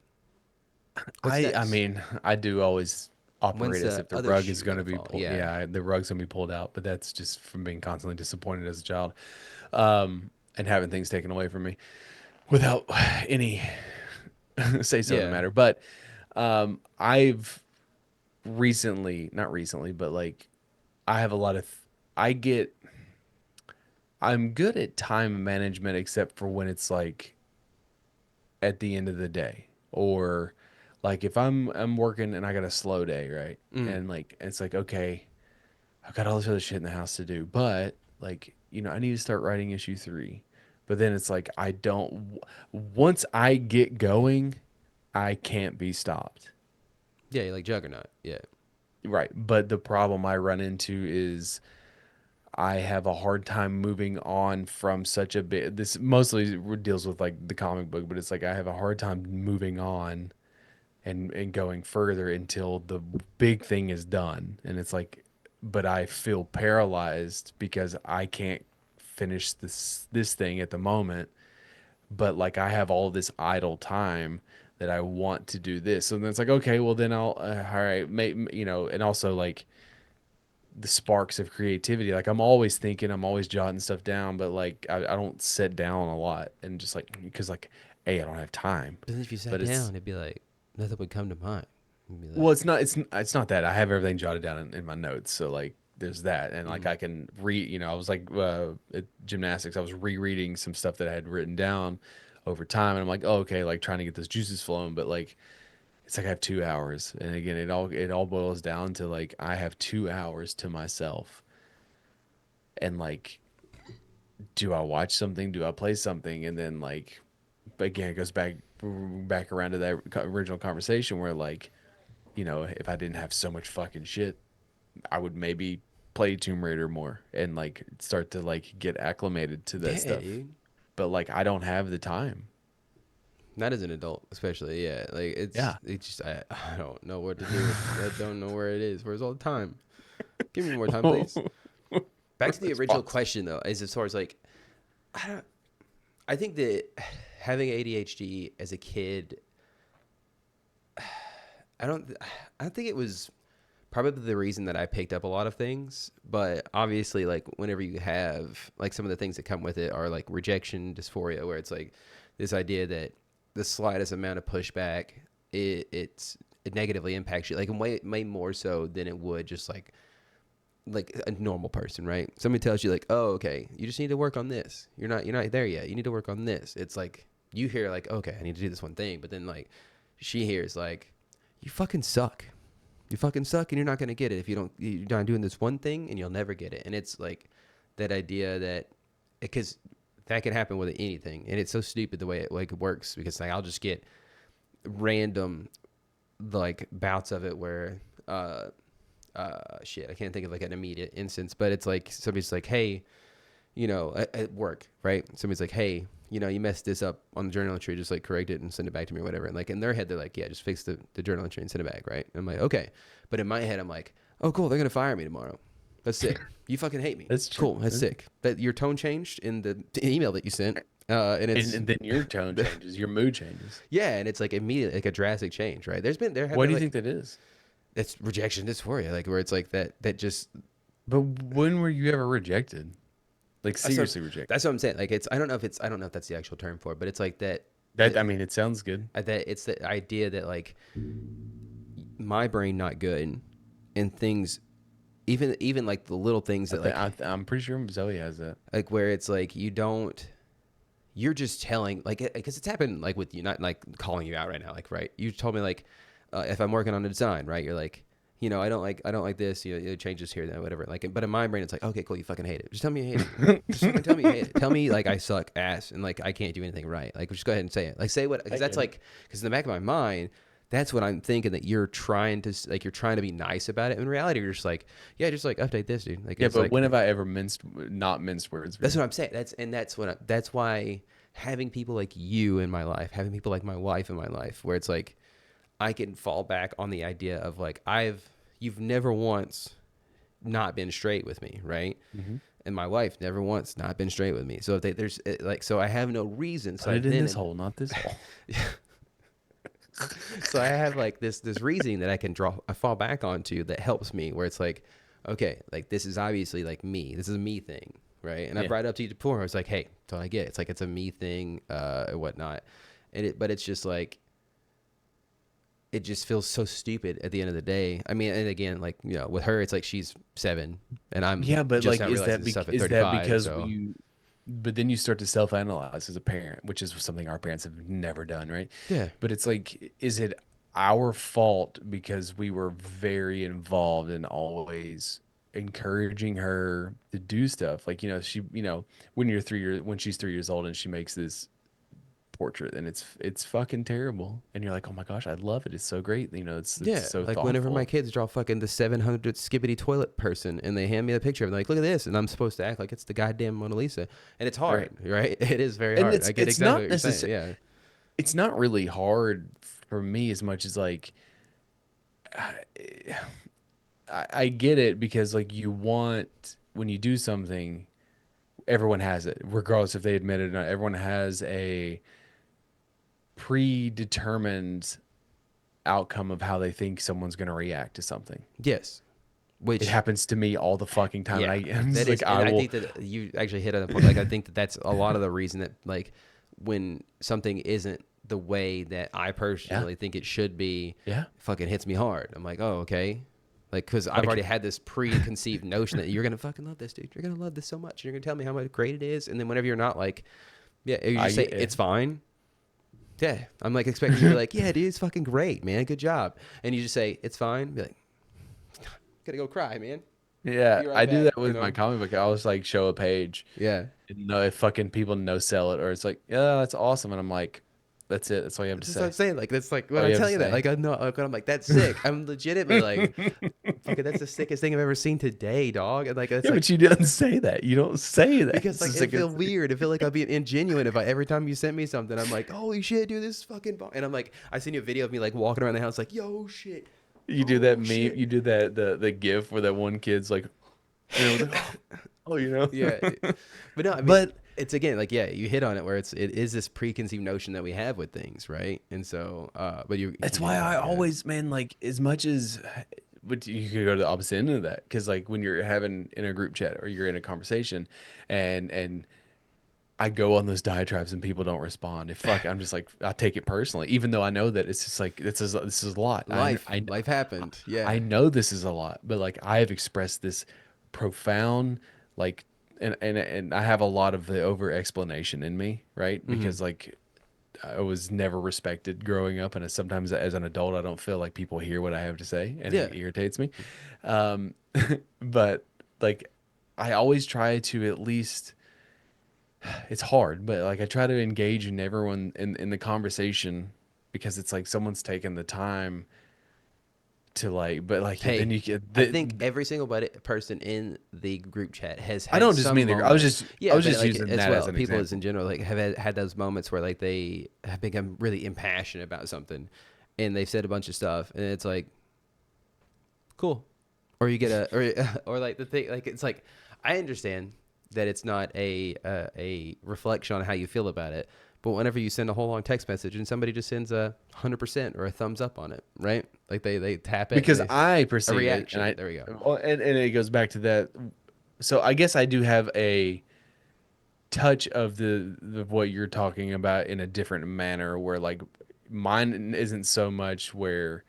What's I next? mean, I do always When's operate as the if the other rug is shoe going to gonna be fall? pulled. Yeah. Yeah, the rug's going to be pulled out, but that's just from being constantly disappointed as a child, and having things taken away from me without any say so in the Yeah. matter. But I've recently, not recently, but like I have a lot of, I get, I'm good at time management except for when it's like at the end of the day or like if I'm working and I got a slow day, right? Mm. And like it's like okay, I've got all this other shit in the house to do, but like I need to start writing issue 3. But then it's like I don't once I get going, I can't be stopped. Yeah, you're like Juggernaut. Yeah. Right. But the problem I run into is I have a hard time moving on from such a bit. This mostly deals with like the comic book, but it's like I have a hard time moving on and going further until the big thing is done. And it's like, but I feel paralyzed because I can't finish this thing at the moment. But like I have all this idle time that I want to do this. So then it's like, okay, well then I'll all right, and also like the sparks of creativity. Like I'm always thinking, I'm always jotting stuff down, but like I don't sit down a lot and just like because like I don't have time. But then if you sat But it's down, it'd be like nothing would come to mind. It'd be well, like, it's not that I have everything jotted down in my notes, so like there's that, and like mm. I can read. I was like at gymnastics, I was rereading some stuff that I had written down over time, and I'm like, oh, okay, like trying to get those juices flowing, but like it's like I have 2 hours, and again, it all boils down to like I have 2 hours to myself, and like, do I watch something? Do I play something? And then like, again, it goes back around to that original conversation where like, if I didn't have so much fucking shit, I would maybe play Tomb Raider more and like start to like get acclimated to that Yeah, stuff. dude. But like, I don't have the time. Not as an adult, especially. Yeah, like Yeah. it's just I don't know what to do. I don't know where it is. Where's all the time? Give me more time, please. Back to the original Response. question though, is as far as like I don't. I think that having ADHD as a kid, I don't. I don't think it was probably the reason that I picked up a lot of things. But obviously, like whenever you have like some of the things that come with it are like rejection dysphoria, where it's like this idea that the slightest amount of pushback, it negatively impacts you, like way more so than it would just like a normal person, right? Somebody tells you like, oh, okay, you just need to work on this. You're not there yet. You need to work on this. It's like you hear like, okay, I need to do this one thing, but then like she hears like, you fucking suck. You fucking suck, and you're not gonna get it if you're not doing this one thing, and you'll never get it. And it's like that idea that because that can happen with anything, and it's so stupid the way it like works because like I'll just get random like bouts of it where shit, I can't think of like an immediate instance, but it's like somebody's like, hey, at work, right? Somebody's like, hey, you messed this up on the journal entry, just like correct it and send it back to me or whatever. And like in their head, they're like, yeah, just fix the journal entry and send it back, right? And I'm like, okay. But in my head, I'm like, oh, cool, they're going to fire me tomorrow. That's sick. You fucking hate me. That's true. Cool. That's sick. That your tone changed in the email that you sent. And it's And then your tone changes, your mood changes. yeah, and it's like immediately like a drastic change, right? There have Why been do you like think that is? it's rejection dysphoria, like where it's like that just But when were you ever rejected? Like seriously rejected? that's what I'm saying. Like I don't know if that's the actual term for it, but it's like that That I mean, it sounds good. that it's the idea that like my brain not good and things even like the little things that I'm pretty sure Zoe has that. like where it's like you're just telling like because it's happened like with you, not like calling you out right now, like right, you told me like if I'm working on a design, right, you're like, I don't like this, change this here, that, whatever. Like, but in my brain, it's like, okay, cool, you fucking hate it. Just tell me you hate it. Just fucking tell me you hate it. Tell me like I suck ass and like I can't do anything right. Like, just go ahead and say it. Like, say what, because that's like, because in the back of my mind, that's what I'm thinking, that you're trying to be nice about it. In reality, you're just like, yeah, just like update this, dude. Like, Yeah, it's but like, when have I ever not minced words? that's what I'm saying. That's why having people like you in my life, having people like my wife in my life, where it's like I can fall back on the idea of like you've never once not been straight with me, right? Mm-hmm. And my wife never once not been straight with me. So if there's like, so I have no reason. So Put it in this hole, not this hole. So I have like this reasoning that I fall back onto that helps me, where it's like, okay, like this is obviously like me. This is a me thing, right? And I brought it up to you before. I was like, hey, so I get it. It's like it's a me thing, or whatnot. But it's just like it just feels so stupid at the end of the day. I mean, and again, like, you know, with her, it's like she's 7 and I'm Yeah, but just like, now realizing this stuff at is that 35. because So but then you start to self-analyze as a parent, which is something our parents have never done, right? yeah, But it's like, is it our fault because we were very involved and always encouraging her to do stuff? Like, when she's 3 years old and she makes this portrait and it's fucking terrible, and you're like, oh my gosh, I love it. It's so great. It's yeah. so Like whenever my thoughtful. kids draw fucking the 700 skibbity toilet person and they hand me a picture of it, like, look at this. And I'm supposed to act like it's the goddamn Mona Lisa. And it's Right. hard, right? It is very And hard. it's I get it's exactly not what you're saying. necessary. Yeah. It's not really hard for me as much as like I get it because like you want when you do something, everyone has it, regardless if they admit it or not. Everyone has a predetermined outcome of how they think someone's going to react to something. Yes. It Which, happens to me all the fucking time, and yeah, I'm that just is, like, and I I will. think that you actually hit on a point. Like, I think that that's a lot of the reason that, like, when something isn't the way that I Yeah, personally think it should be, yeah. fucking hits me hard. I'm like, oh, okay. Like, because I've Like already had this preconceived notion that you're gonna fucking love this, dude. You're gonna love this so much. You're gonna tell me how much great it is, and then whenever you're not, like, yeah, you I just say get it. it's fine. Yeah, I'm like expecting you to be like, yeah, dude, it's fucking great, man. Good job. And you just say it's fine. Be like, gotta go cry, man. Yeah, Be right I do back. that with my comic book. I always like show a page, Yeah. and no, if fucking people no sell it, or it's like, yeah, that's awesome, and I'm like, that's it. That's all you have to That's what I'm say. saying. Like, that's like when All I you have tell to you that. say. Like, I know. Like, when I'm like, that's sick. I'm legitimately like, fucking, that's the sickest thing I've ever seen today, dog. And like, that's Yeah, like, but you didn't say that. You don't say that. because It's like just it like feel it's, weird. It feel like I'd be ingenuine if I every time you sent me something, I'm like, holy shit, dude, this is fucking. And I'm like, I seen you a video of me like walking around the house, like, yo, shit, you do that oh meme. shit. You do that the gif where that one kid's like, it's like, Yeah, but no, I mean, But it's again like, yeah, you hit on it where it is this preconceived notion that we have with things, right? And so, but that's why yeah, I yeah, always, man, like as much as, but you could go to the opposite end of that because like when you're having in a group chat or you're in a conversation, and I go on those diatribes and people don't respond. If fuck, I'm just like I take it personally, even though I know that it's just like this is a lot. life happened, I yeah. know this is a lot, but like I have expressed this profound like and I have a lot of the over explanation in me, right? Hmm. Because like I was never respected growing up, and sometimes as an adult I don't feel like people hear what I have to say, and Yeah. it irritates me. Um, but like I always try to at least it's hard, but like I try to engage in everyone in the conversation because it's like someone's taken the time to like, but like then Hey, you get I think every single person in the group chat has I had don't just some mean I was moment. just I Yeah, was but just like using as that as well, an people as in example. general, like have had those moments where like they have become really impassioned about something, and they've said a bunch of stuff, and it's like cool, or you get a or like the thing, like it's like I understand that it's not a reflection on how you feel about it, but whenever you send a whole long text message and somebody just sends 100% or a thumbs up on it, right? Like they tap it and Because they I a perceive it, and reaction. There we go. well, and it goes back to that. So I guess I do have a touch of the what you're talking about in a different manner, where like mine isn't so much where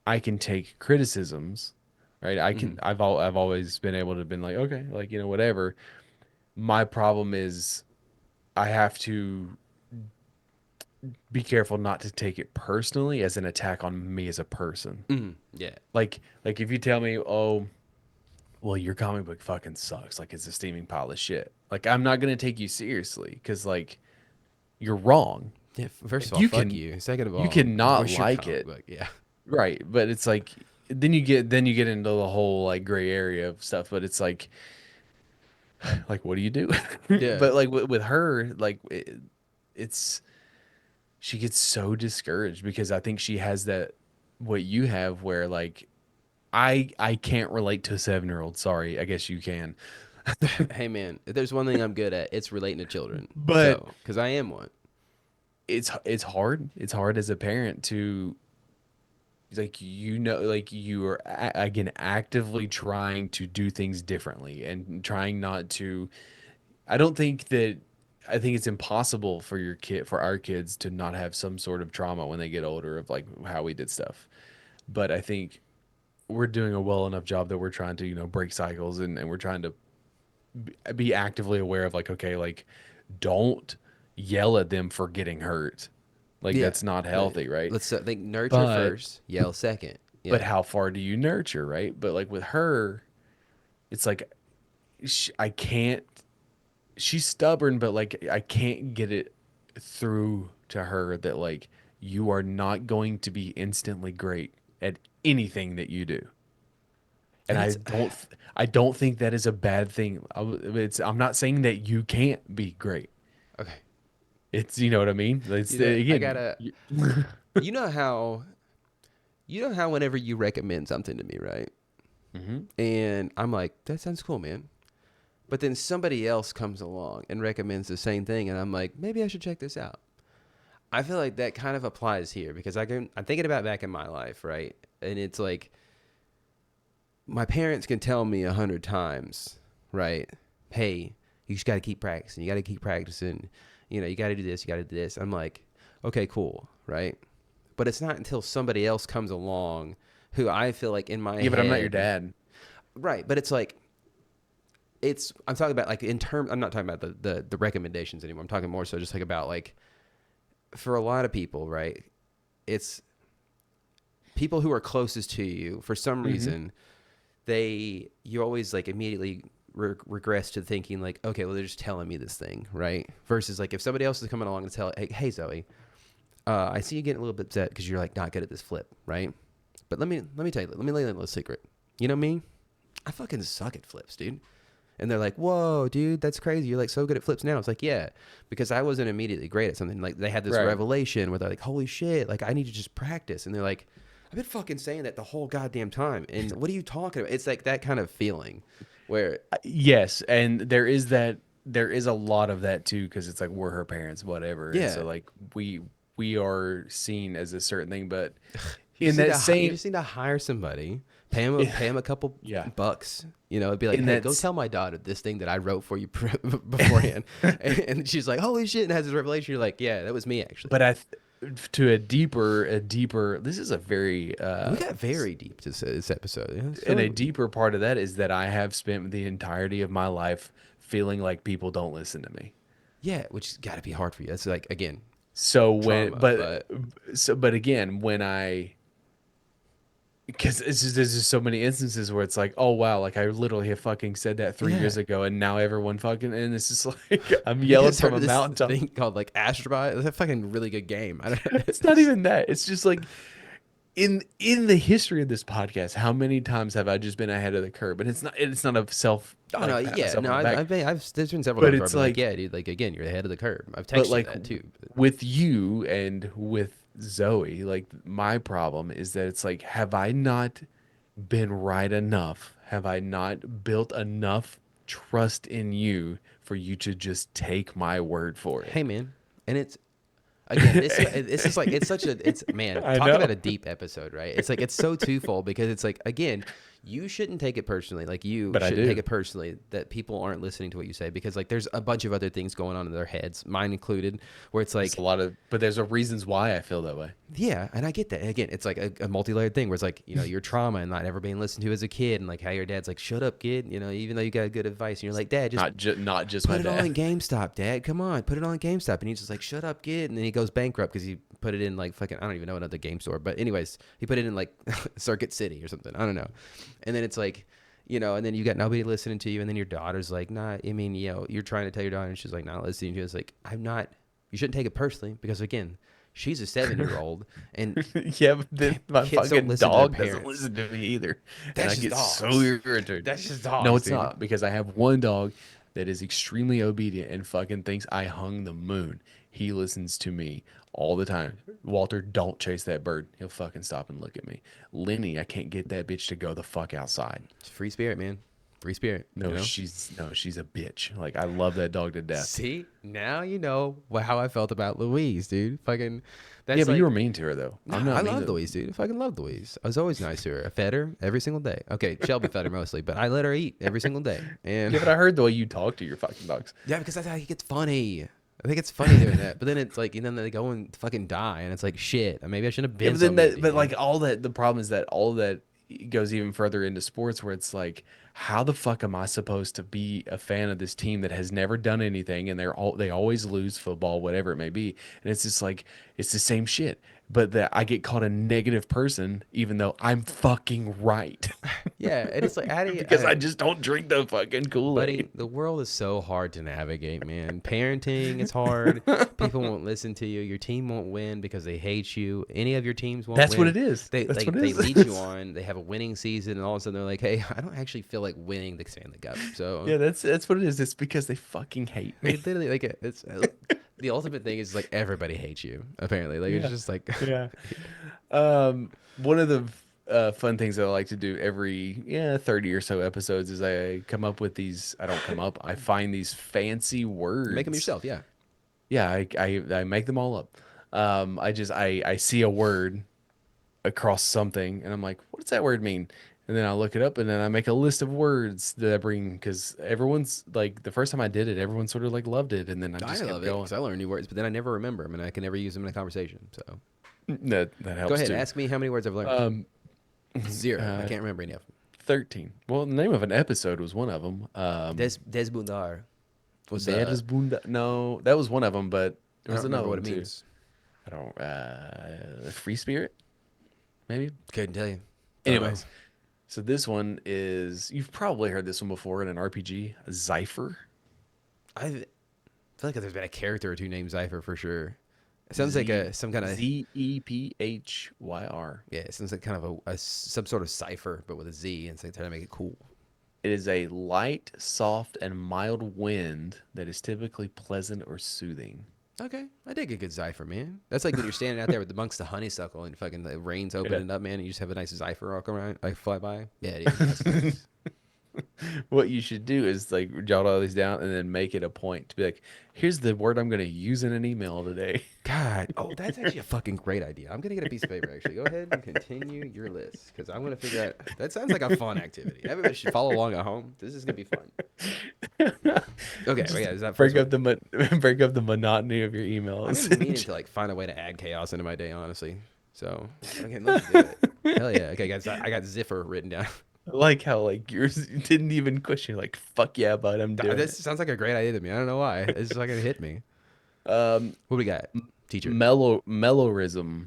I can take criticisms, right? Hmm. I've always been able to been like, okay, like whatever. My problem is I have to be careful not to take it personally as an attack on me as a person. Hmm. Yeah. Like if you tell me, "Oh, well, your comic book fucking sucks. Like it's a steaming pile of shit." Like I'm not going to take you seriously cuz like you're wrong. Yeah. First of Like all, fuck you. Second of you all, cannot where's your like comic it. book? Yeah. Right, but it's like then you get into the whole like gray area of stuff, but it's like what do you do? Yeah. But like with her like it's she gets so discouraged because I think she has that what you have where like I can't relate to a 7-year-old. Sorry, I guess you can. Hey man, if there's one thing I'm good at, it's relating to children. But So, because I am one. it's hard. It's hard as a parent to like like you are again actively trying to do things differently and trying not to I don't think that I think it's impossible for for our kids to not have some sort of trauma when they get older of like how we did stuff. But I think we're doing a well enough job that we're trying to, break cycles, and we're trying to be actively aware of like, okay, like don't yell at them for getting hurt. Like Yeah. that's not healthy, right? Let's think nurture But first, yell second. but Yeah. how far do you nurture, right? But like with her, it's like I can't. She's stubborn, but like I can't get it through to her that like you are not going to be instantly great at anything that you do. And And it's I don't think that is a bad thing. I'm not saying that you can't be great. okay. It's, you know what I mean? It's I again. gotta. You know how. You know how whenever you recommend something to me, right? Mm-hmm. And I'm like, that sounds cool, man. But then somebody else comes along and recommends the same thing, and I'm like, maybe I should check this out. I feel like that kind of applies here because I'm thinking about back in my life, right? And it's like my parents can tell me 100 times, right? Hey, you just got to keep practicing. You got to keep practicing. You know, you got to do this. You got to do this. I'm like, okay, cool, right? But it's not until somebody else comes along who I feel like in my Yeah, head, but I'm not your dad. right? But it's like I'm talking about like in terms. I'm not talking about the recommendations anymore. I'm talking more so just like about like for a lot of people, right? It's people who are closest to you for some Mm-hmm. reason. You always like immediately regress to thinking like, okay, well they're just telling me this thing, right? Versus like if somebody else is coming along and tell, hey Zoe, I see you getting a little bit upset because you're like not good at this flip, right? But let me tell you, let me lay you a little secret. You know me? I fucking suck at flips, dude. And they're like, whoa, dude, that's crazy. You're like so good at flips now. It's like, yeah, because I wasn't immediately great at something. Like they had this Right. revelation where they're like, holy shit, like I need to just practice. And they're like, I've been fucking saying that the whole goddamn time. And what are you talking about? It's like that kind of feeling where, Yes, and there is that. There is a lot of that too, because it's like we're her parents, whatever, and yeah, so like we are seen as a certain thing, but you in just need that to, you same, just need to hire somebody, pay him a couple yeah, bucks, you know, it'd be like, in hey, that go tell my daughter this thing that I wrote for you beforehand. And she's like, holy shit. And has this revelation. You're like, yeah, that was me actually. but to a deeper. This is a very We got very deep this episode. Yeah, and a deeper part of that is that I have spent the entirety of my life feeling like people don't listen to me. yeah, which has got to be hard for you. That's like again So when, trauma, but but again, when I, because there's just so many instances where it's like, oh wow, like I literally have fucking said that 3 years yeah. ago, and now everyone fucking, and it's just like I'm Have you yelling guys from heard a of this mountaintop. thing called like Astrobot? It's a fucking really good game. I don't. It's not even that. It's just like in the history of this podcast, how many times have I just been ahead of the curve? And it's not a self Oh no, like pat yeah, myself no, on the back, there's been several but times where I've it's been like, like, yeah, dude, like again, you're ahead of the curve. I've but texted you like that too. with you and with Zoe, like my problem is that it's like, have I not been right enough? Have I not built enough trust in you for you to just take my word for Hey it? man, and it's again, this is like it's such a it's man, I talk about know, a deep episode, right? It's like it's so twofold because it's like again, you shouldn't take it personally. Like you but I shouldn't take do. it personally that people aren't listening to what you say because like there's a bunch of other things going on in their heads, mine included, where it's It's a like lot of, but there's a reasons why I feel that way. yeah, and I get that. And again, it's like a multi-layered thing where it's like, you know, your trauma and not ever being listened to as a kid and like how your dad's like, shut up, kid, you know, even though you got good advice and you're like, Dad, just Not just my put it on dad. GameStop, Dad. Come on, put it on GameStop. And he's just like, shut up, kid. And then he goes bankrupt because he put it in like fucking, I don't even know another game store. But anyways, he put it in like Circuit City or something. I don't know. And then it's like, you know, and then you got nobody listening to you. And then your daughter's like, nah, I mean, you know, you're trying to tell your daughter and she's like, not listening to you. It's like, you shouldn't take it personally because again, she's a 7-year-old and Yeah, but then my kids don't fucking listen to their dog doesn't parents. listen to me either, and That's I just get so dogs. irritated. That's just No, dogs, it's dude. not, because I have one dog that is extremely obedient and fucking thinks I hung the moon. He listens to me all the time. Walter, don't chase that bird. He'll fucking stop and look at me. Lenny, I can't get that bitch to go the fuck outside. It's free spirit, man. Free spirit. No, you know? she's a bitch. Like I love that dog to death. See, now you know how I felt about Louise, dude. Fucking, that's Yeah, but like, you were mean to her though. nah, I'm not I mean love to Louise, dude. I fucking love Louise. I was always nice to her. I fed her every single day. Okay, Shelby fed her mostly, but I let her eat every single day. And Yeah, but I heard the way you talk to your fucking dogs. yeah, because I think it's funny. I think it's funny doing that. But then it's like, they go and fucking die, and it's like, shit. Maybe I shouldn't have Yeah, been but so then mean to but you. like all that, the problem is that all that goes even further into sports where it's like, how the fuck am I supposed to be a fan of this team that has never done anything and they always lose football, whatever it may be, and it's just like it's the same shit. But that I get called a negative person even though I'm fucking right Yeah, and it's like, how do you, because I just don't drink the fucking Kool-Aid. buddy, the world is so hard to navigate, man. Parenting is hard. People won't listen to you. Your team won't win because they hate you. Any of your teams won't That's what win. it is. They That's what it they is. lead you on. They have a winning season, and all of a sudden they're like, "Hey, I don't actually feel like winning the Stanley Cup." So Yeah, that's what it is. It's because they fucking hate they me. literally like it's the ultimate thing is like everybody hates you. Apparently, like it's Yeah. just like Yeah. One of the fun things that I like to do every 30 or so episodes is I come up with these. I don't come up. I find these fancy make them words. yourself. Yeah. Yeah, I make them all up. I see a word across something, and I'm like, what does that word mean? And then I look it up, and then I make a list of words that I bring because everyone's like the first time I did it, everyone sort of like loved it, and then I I just kept love it going. because I learn new words, but then I never remember them, and I can never use them in a conversation. So That go helps ahead, too. ask me how many words I've learned. Um, 0. I can't remember any of them. 13. Well, the name of an episode was one of them. Desbundar was Versbunda. No, that was one of them, but I there don't was another remember what one it too. means. I don't. Free Spirit, maybe. Couldn't tell you. Don't know. Anyways, so this one is you've probably heard this one before in an RPG. Zypher. I feel like there's been a character or two named Zypher for sure. It sounds like some kind of Zephyr. yeah. It sounds like kind of some sort of cipher, but with a Z, and so trying to make it cool. It is a light, soft, and mild wind that is typically pleasant or soothing. Okay, I dig a good Zypher, man. That's like when you're standing out there with amongst the honeysuckle and fucking the rain's opening up, man, and you just have a nice Zypher walk around, like fly by. Yeah, dude, that's nice. What you should do is like jot all these down and then make it a point to be like, here's the word I'm going to use in an email today. God, oh, that's actually a fucking great idea. I'm gonna get a piece of paper. Actually, go ahead and continue your list because I'm gonna figure out. That sounds like a fun activity. Everybody should follow along at home. This is gonna be fun. Okay, well, yeah, is that break first up break up the monotony of your I've emails. been meaning to like find a way to add chaos into my day, honestly. So okay, let's do it. Hell yeah. Okay, guys, I got Ziffer written down. I like how like yours didn't even question. Like fuck yeah, bud, I'm doing This sounds like a great idea to me. I don't know why. It's just like it hit me. it. What do we got? Teacher. Mellowism.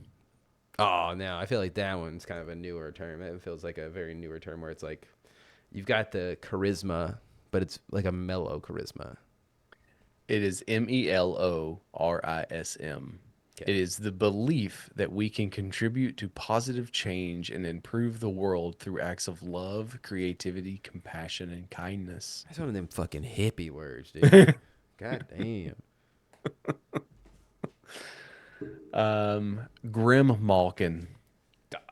Oh, no, I feel like that one's kind of a newer term. It feels like a very newer term where it's like you've got the charisma, but it's like a mellow charisma. It is MELORISM. Okay. It is the belief that we can contribute to positive change and improve the world through acts of love, creativity, compassion, and kindness. That's one of them fucking hippie words, dude. God damn. Grim Malkin.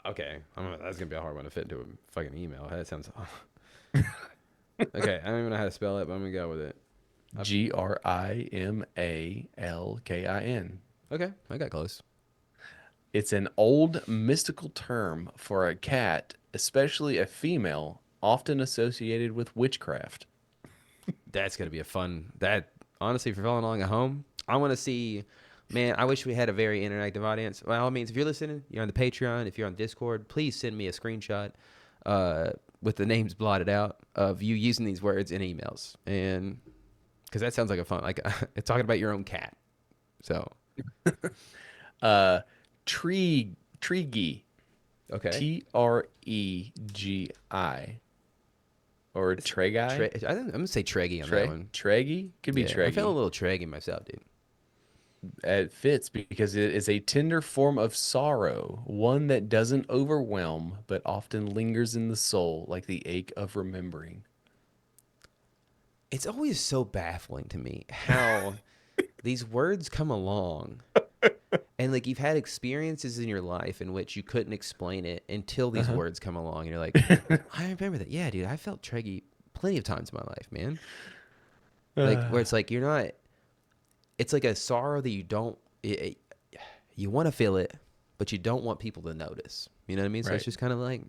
Okay, that's gonna be a hard one to fit into a fucking email. That sounds. Okay, I don't even know how to spell it, but I'm gonna go with it. GRIMALKIN. Okay, I got close. It's an old mystical term for a cat, especially a female, often associated with witchcraft. That's gonna be a fun. That honestly, if you're following along at home, I want to see. Man, I wish we had a very interactive audience. By all means, if you're listening, you're on the Patreon, if you're on Discord, please send me a screenshot with the names blotted out of you using these words in emails, and because that sounds like a fun, like it's talking about your own cat. So, Treegi. okay, TREGI. Or Tregi. I'm gonna say Treggy on that one. Tregi? Could be Yeah, Tregi. I'm feeling a little Treggy myself, dude. It fits because it is a tender form of sorrow, one that doesn't overwhelm, but often lingers in the soul like the ache of remembering. It's always so baffling to me how these words come along and like you've had experiences in your life in which you couldn't explain it until these words come along and you're like, I remember that. Yeah, dude, I felt Treggy plenty of times in my life, man. Like where it's like you're not. It's like a sorrow that you don't. You want to feel it, but you don't want people to notice. You know what I mean? So it's Right. just kind of like,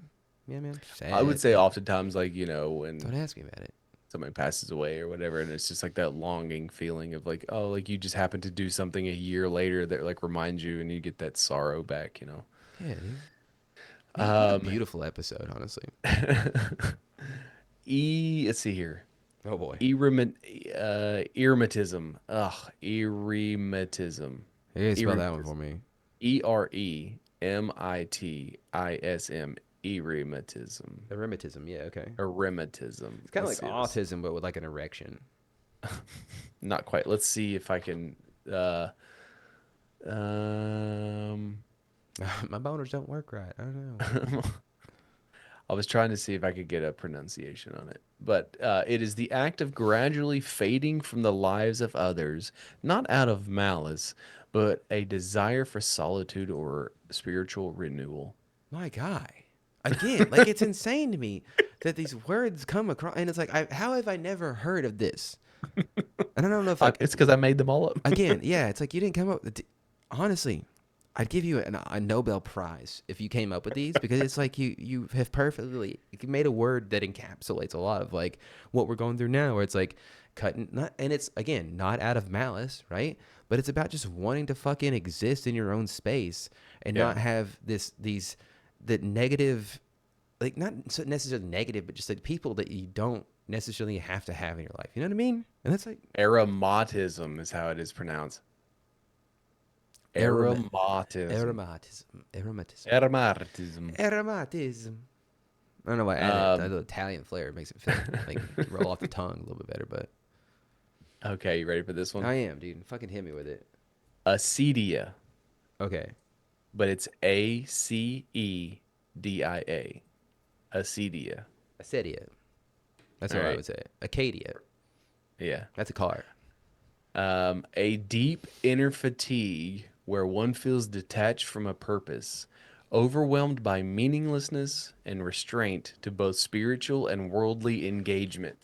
yeah, man, I would sad. say oftentimes, like, you know, when Don't ask me about it. somebody passes away or whatever, and it's just like that longing feeling of like, oh, like you just happened to do something a year later that like reminds you, and you get that sorrow back, you know. Yeah, dude. Man, what a beautiful episode, honestly. Let's see here. Oh boy. Erematism. Ugh, erematism. You gotta spell that one for Erematism. me. Eremitism. Erematism. Erematism. Yeah, okay. Erematism. It's kind of Let's like see. autism, but with like an erection. Not quite. Let's see if I can. Um, My boners don't work right. I don't know. I was trying to see if I could get a pronunciation on it, but it is the act of gradually fading from the lives of others, not out of malice, but a desire for solitude or spiritual renewal. My guy. Again, like it's insane to me that these words come across, and it's like, how have I never heard of this? And I don't know if like It's because I made them all up. again, yeah, it's like you didn't come up with. Honestly, I'd give you a Nobel Prize if you came up with these because it's like you have perfectly you made a word that encapsulates a lot of like what we're going through now, where it's like cutting not, and it's again not out of malice, right? But it's about just wanting to fucking exist in your own space and Yeah. not have the negative, like not so necessarily negative, but just like people that you don't necessarily have to have in your life. You know what I mean? And that's like Aromatism is how it is pronounced. Aromatism. aromatism. Aromatism. Aromatism. I don't know why I added a little Italian flair. It makes it feel like roll off the tongue a little bit better, but Okay, you ready for this one? I am, dude. Fucking hit me with it. Acedia, Okay. but it's Acedia. Acedia. Acedia. That's All what I right. would say. Acadia. Yeah. That's a car. A deep inner fatigue where one feels detached from a purpose, overwhelmed by meaninglessness and restraint to both spiritual and worldly engagement.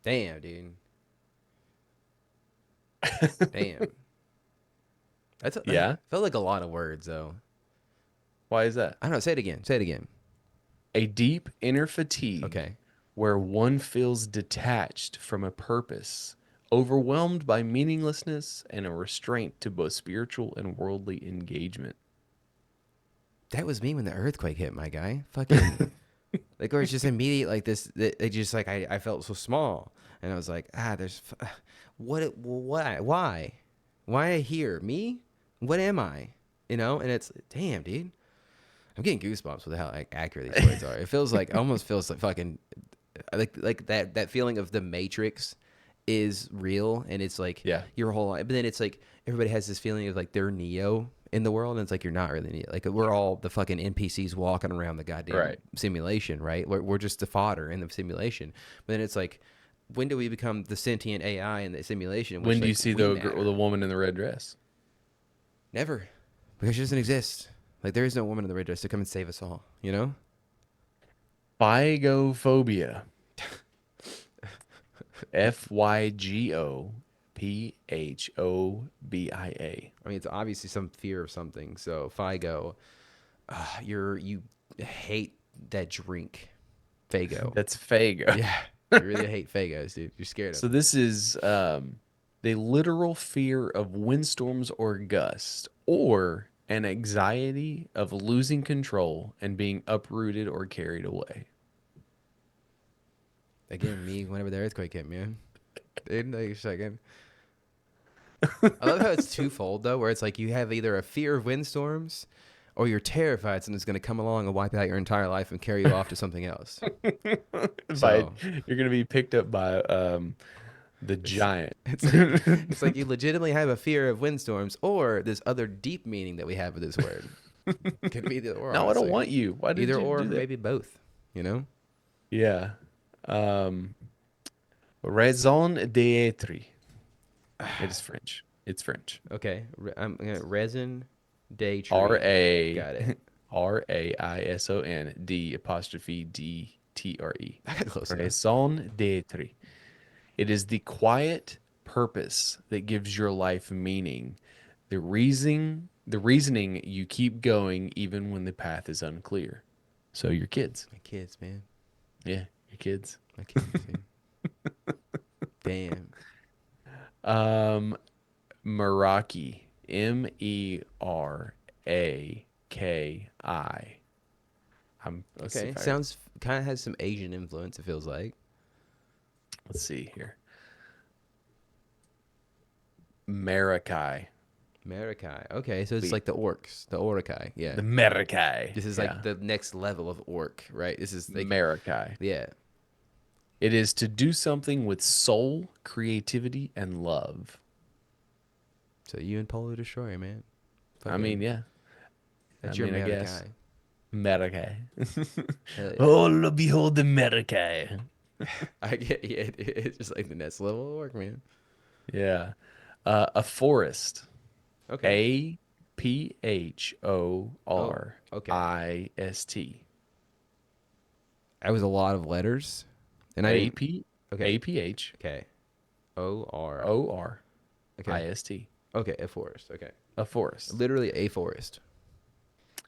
Damn, dude. Damn. Yeah? Felt like a lot of words though. Why is that? I don't know. Say it again. Say it again. A deep inner fatigue Okay. where one feels detached from a purpose, overwhelmed by meaninglessness and a restraint to both spiritual and worldly engagement. That was me when the earthquake hit, my guy. Fucking like, or it's just immediate like this. It just like I felt so small, and I was like, why here? Me? What am I? You know? And it's damn, dude. I'm getting goosebumps with how like accurate these words are. It feels like almost feels like fucking like that feeling of the Matrix is real, and it's like Yeah. your whole life. But then it's like everybody has this feeling of like they're Neo in the world, and it's like you're not really Neo. Like we're all the fucking NPCs walking around the goddamn Right. simulation, right? We're just the fodder in the simulation. But then it's like, when do we become the sentient AI in the simulation? in which, When do you like, see we the matter? the woman in the red dress? Never, because she doesn't exist. Like there is no woman in the red dress to come and save us all. You know? Phygophobia. Phygobia. I mean, it's obviously some fear of something. So Figo, you hate that drink, Fago. That's Fago. Yeah, you really hate Fagos, dude. You're scared of So them. this is the literal fear of windstorms or gusts, or an anxiety of losing control and being uprooted or carried away. Again, me whenever the earthquake hit, man. Dude, like a second. I love how it's twofold though, where it's like you have either a fear of windstorms, or you're terrified something's going to come along and wipe out your entire life and carry you off to something else. So You're gonna be picked up by the giant. it's like you legitimately have a fear of windstorms, or this other deep meaning that we have with this word. Could be either or. No, I don't honestly. want you. Why did Either you or, do that? maybe both. You know. Yeah. Raison d'être. It is French. It's French. Okay. I'm gonna resin day tree. R A Got it. R A I S O N D apostrophe D I got close enough. Raison d'être. It is the quiet purpose that gives your life meaning. The reasoning you keep going even when the path is unclear. So your kids. My kids, man. Yeah, your kids. My kids, dude. Damn. Meraki. Meraki. Let's see Okay. if Sounds kind of has some Asian influence, it feels like. let's see here. Marakai. Marikai. Okay, so it's Wait. like the orcs, the Orokai. Yeah. The Marakai. This is Yeah. like the next level of orc, right? This is like, Marakai. yeah. It is to do something with soul, creativity, and love. So you and Polo Destroyer, man. I mean, yeah. That's I your mean, I guess. Marikai. Marakai. Hell yeah. Oh, behold the Marakai. I get yeah, it's just like the next level of orc, man. Yeah. A forest. Okay. Oh, okay. APHORIST. That was a lot of letters, and I didn't. AP Okay. APHORIST. Okay. O-R. Okay. Okay. A forest. Okay. A forest. Literally a forest.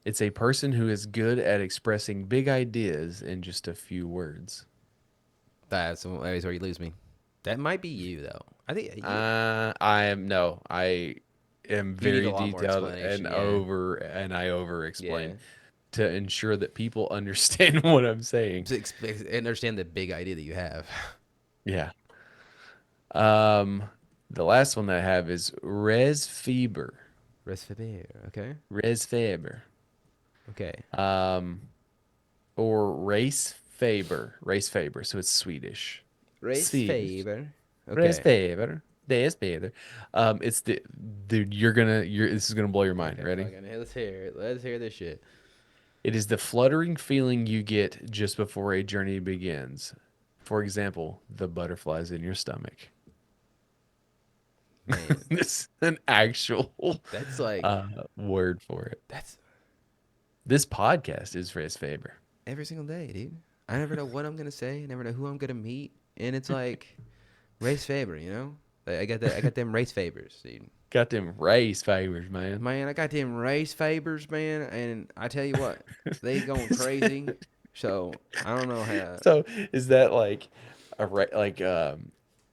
It's a person who is good at expressing big ideas in just a few words. That's where you lose me. That might be you though. I think you, I am need very a lot more detailed explanation, and I over yeah. explain to ensure that people understand what I'm saying. To understand the big idea that you have. Yeah. The last one that I have is Resfeber. Resfeber. Okay. Resfeber. Okay. Or Race Faber. So it's Swedish. Swedish. Resfeber. Okay. Resfeber. Resfeber. It's this is gonna blow your mind. Okay, Ready? hey, let's hear it. Let's hear this shit. It is the fluttering feeling you get just before a journey begins. For example, the butterflies in your stomach. Man, This is an actual that's like word for it. that's This podcast is Frizz Faber. every single day, dude. I never know what I'm gonna say. I never know who I'm gonna meet, and it's like race favor, you know. Like, I got that. I got them race favors, dude. Got them race favors, man. Man, I got them race favors, man, and I tell you what, they going crazy. So I don't know how. So is that like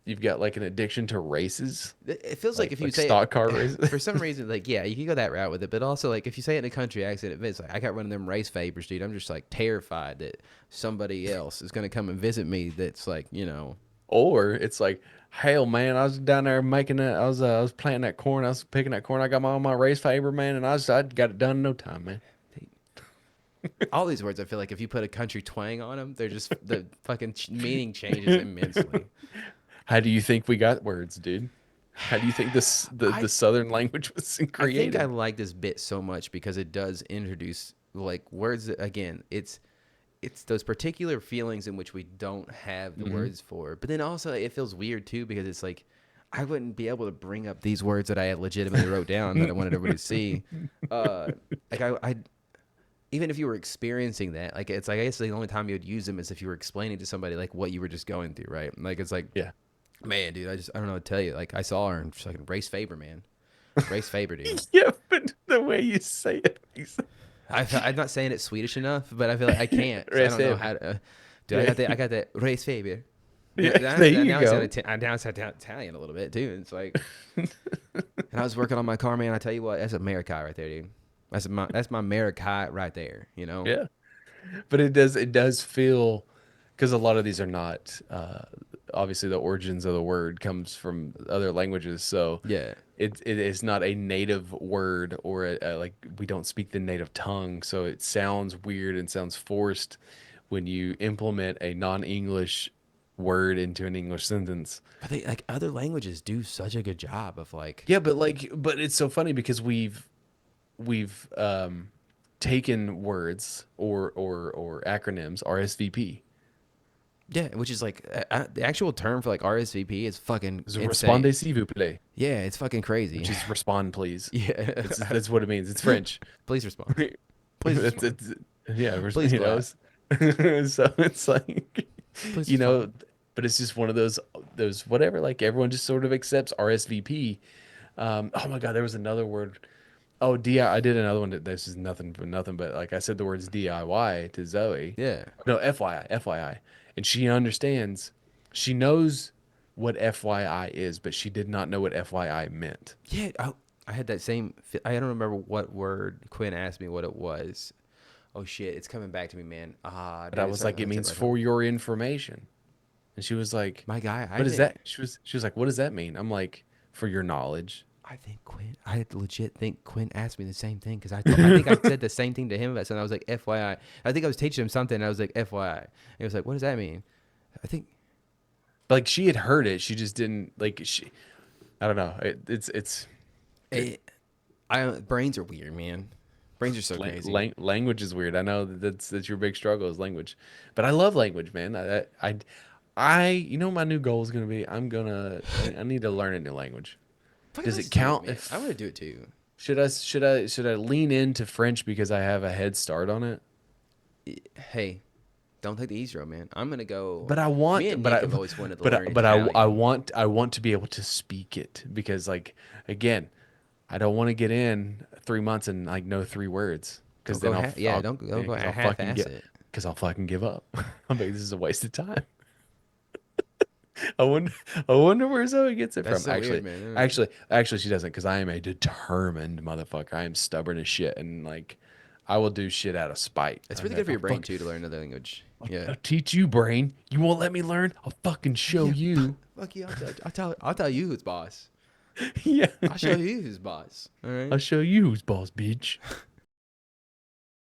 you've got like an addiction to races? It feels like if you Like say stock it, car races? for some reason, like yeah, you can go that route with it, but also like if you say it in a country accent, it's like I got one of them race favors, dude. I'm just like terrified that somebody else is gonna come and visit me. That's like Or it's like, hell, man, I was down there making that. I was planting that corn. I was picking that corn. I got all my race favor, man, and I got it done in no time, man. all these words. I feel like if you put a country twang on them, they're just the fucking meaning changes immensely. How do you think we got words, dude? How do you think the Southern language was I created? think I like this bit so much because it does introduce like words that, again, it's those particular feelings in which we don't have the words for. But then also it feels weird too because it's like I wouldn't be able to bring up these words that I legitimately wrote down that I wanted everybody to see. Like I even if you were experiencing that, like it's like I guess the only time you would use them is if you were explaining to somebody like what you were just going through, right? Like it's like Yeah. man, dude, I don't know what to tell you. Like I saw her and she's like race favor, man. Race favor, dude. Yeah, but the way you say it makes I'm not saying it Swedish enough, but I feel like I can't. So I don't know how to. Dude, I got that race favor. Yeah, there you go. Now I sound Italian a little bit too. And it's like, and I was working on my car, man. I tell you what, that's a Marikai right there, dude. That's my Marikai right there. You know. Yeah. But it does feel, because a lot of these are not obviously the origins of the word comes from other languages, so Yeah. it is not a native word or like we don't speak the native tongue, so it sounds weird and sounds forced when you implement a non-English word into an English sentence. But they like other languages do such a good job of like. Yeah, but it's so funny because we've taken words or acronyms, RSVP. Yeah, which is like the actual term for like RSVP is fucking It's insane. Respondez s'il vous plaît, Yeah, it's fucking crazy. which is respond, please. yeah, That's what it means. It's French. please respond. Please respond. Yeah, Please you go know, out. So it's like, Please you be know, fine. but it's just one of those whatever. Like everyone just sort of accepts RSVP. Oh my God, there was another word. Oh, DI. I did another one. This is nothing for nothing, but like I said the words DIY to Zoe. Yeah. No, FYI, and she understands. She knows what FYI is, but she did not know what FYI meant. Yeah. I had that same. I don't remember what word Quinn asked me what it was. Oh shit! It's coming back to me, man. Ah, But dude. I It's was right like, on it the tip of means my tongue. for your information. And she was like, My guy. "What is that?" She was like, "What does that mean?" I'm like, "For your knowledge." I think Quinn. I legit think Quinn asked me the same thing because I think I said the same thing to him about something. I was like, FYI. I think I was teaching him something. And I was like, FYI. And he was like, what does that mean? I think. Like she had heard it, she just didn't like she. I don't know. It's Brains are weird, man. Brains are so crazy. language is weird. I know that's your big struggle is language, but I love language, man. You know, my new goal is gonna be I need to learn a new language. Fucking Does let's it do it, count man. I want to if do it too. should I lean into French because I have a head start on it? Hey, don't take the easy road, man. I'm gonna go. But I Me want, and but Nick I, have always wanted to but I, learn but I Italian. want to be able to speak it because like again, I don't want to get in 3 months and like know 3 words because Don't then go. I'll Yeah, I'll don't go because I'll fucking half-ass get it. because I'll fucking give up. I'm like this is a waste of time. I wonder I wonder where Zoe gets it That's from. so weird, man. Actually she doesn't because I am a determined motherfucker. I am stubborn as shit and like I will do shit out of spite. It's I'm really good like for your I'll brain fuck too to learn another language. Yeah. I'll teach you, brain. You won't let me learn. I'll fucking show Yeah. you. Fuck you. I'll tell you who's boss. Yeah. I'll show you who's boss. All right. I'll show you who's boss, bitch.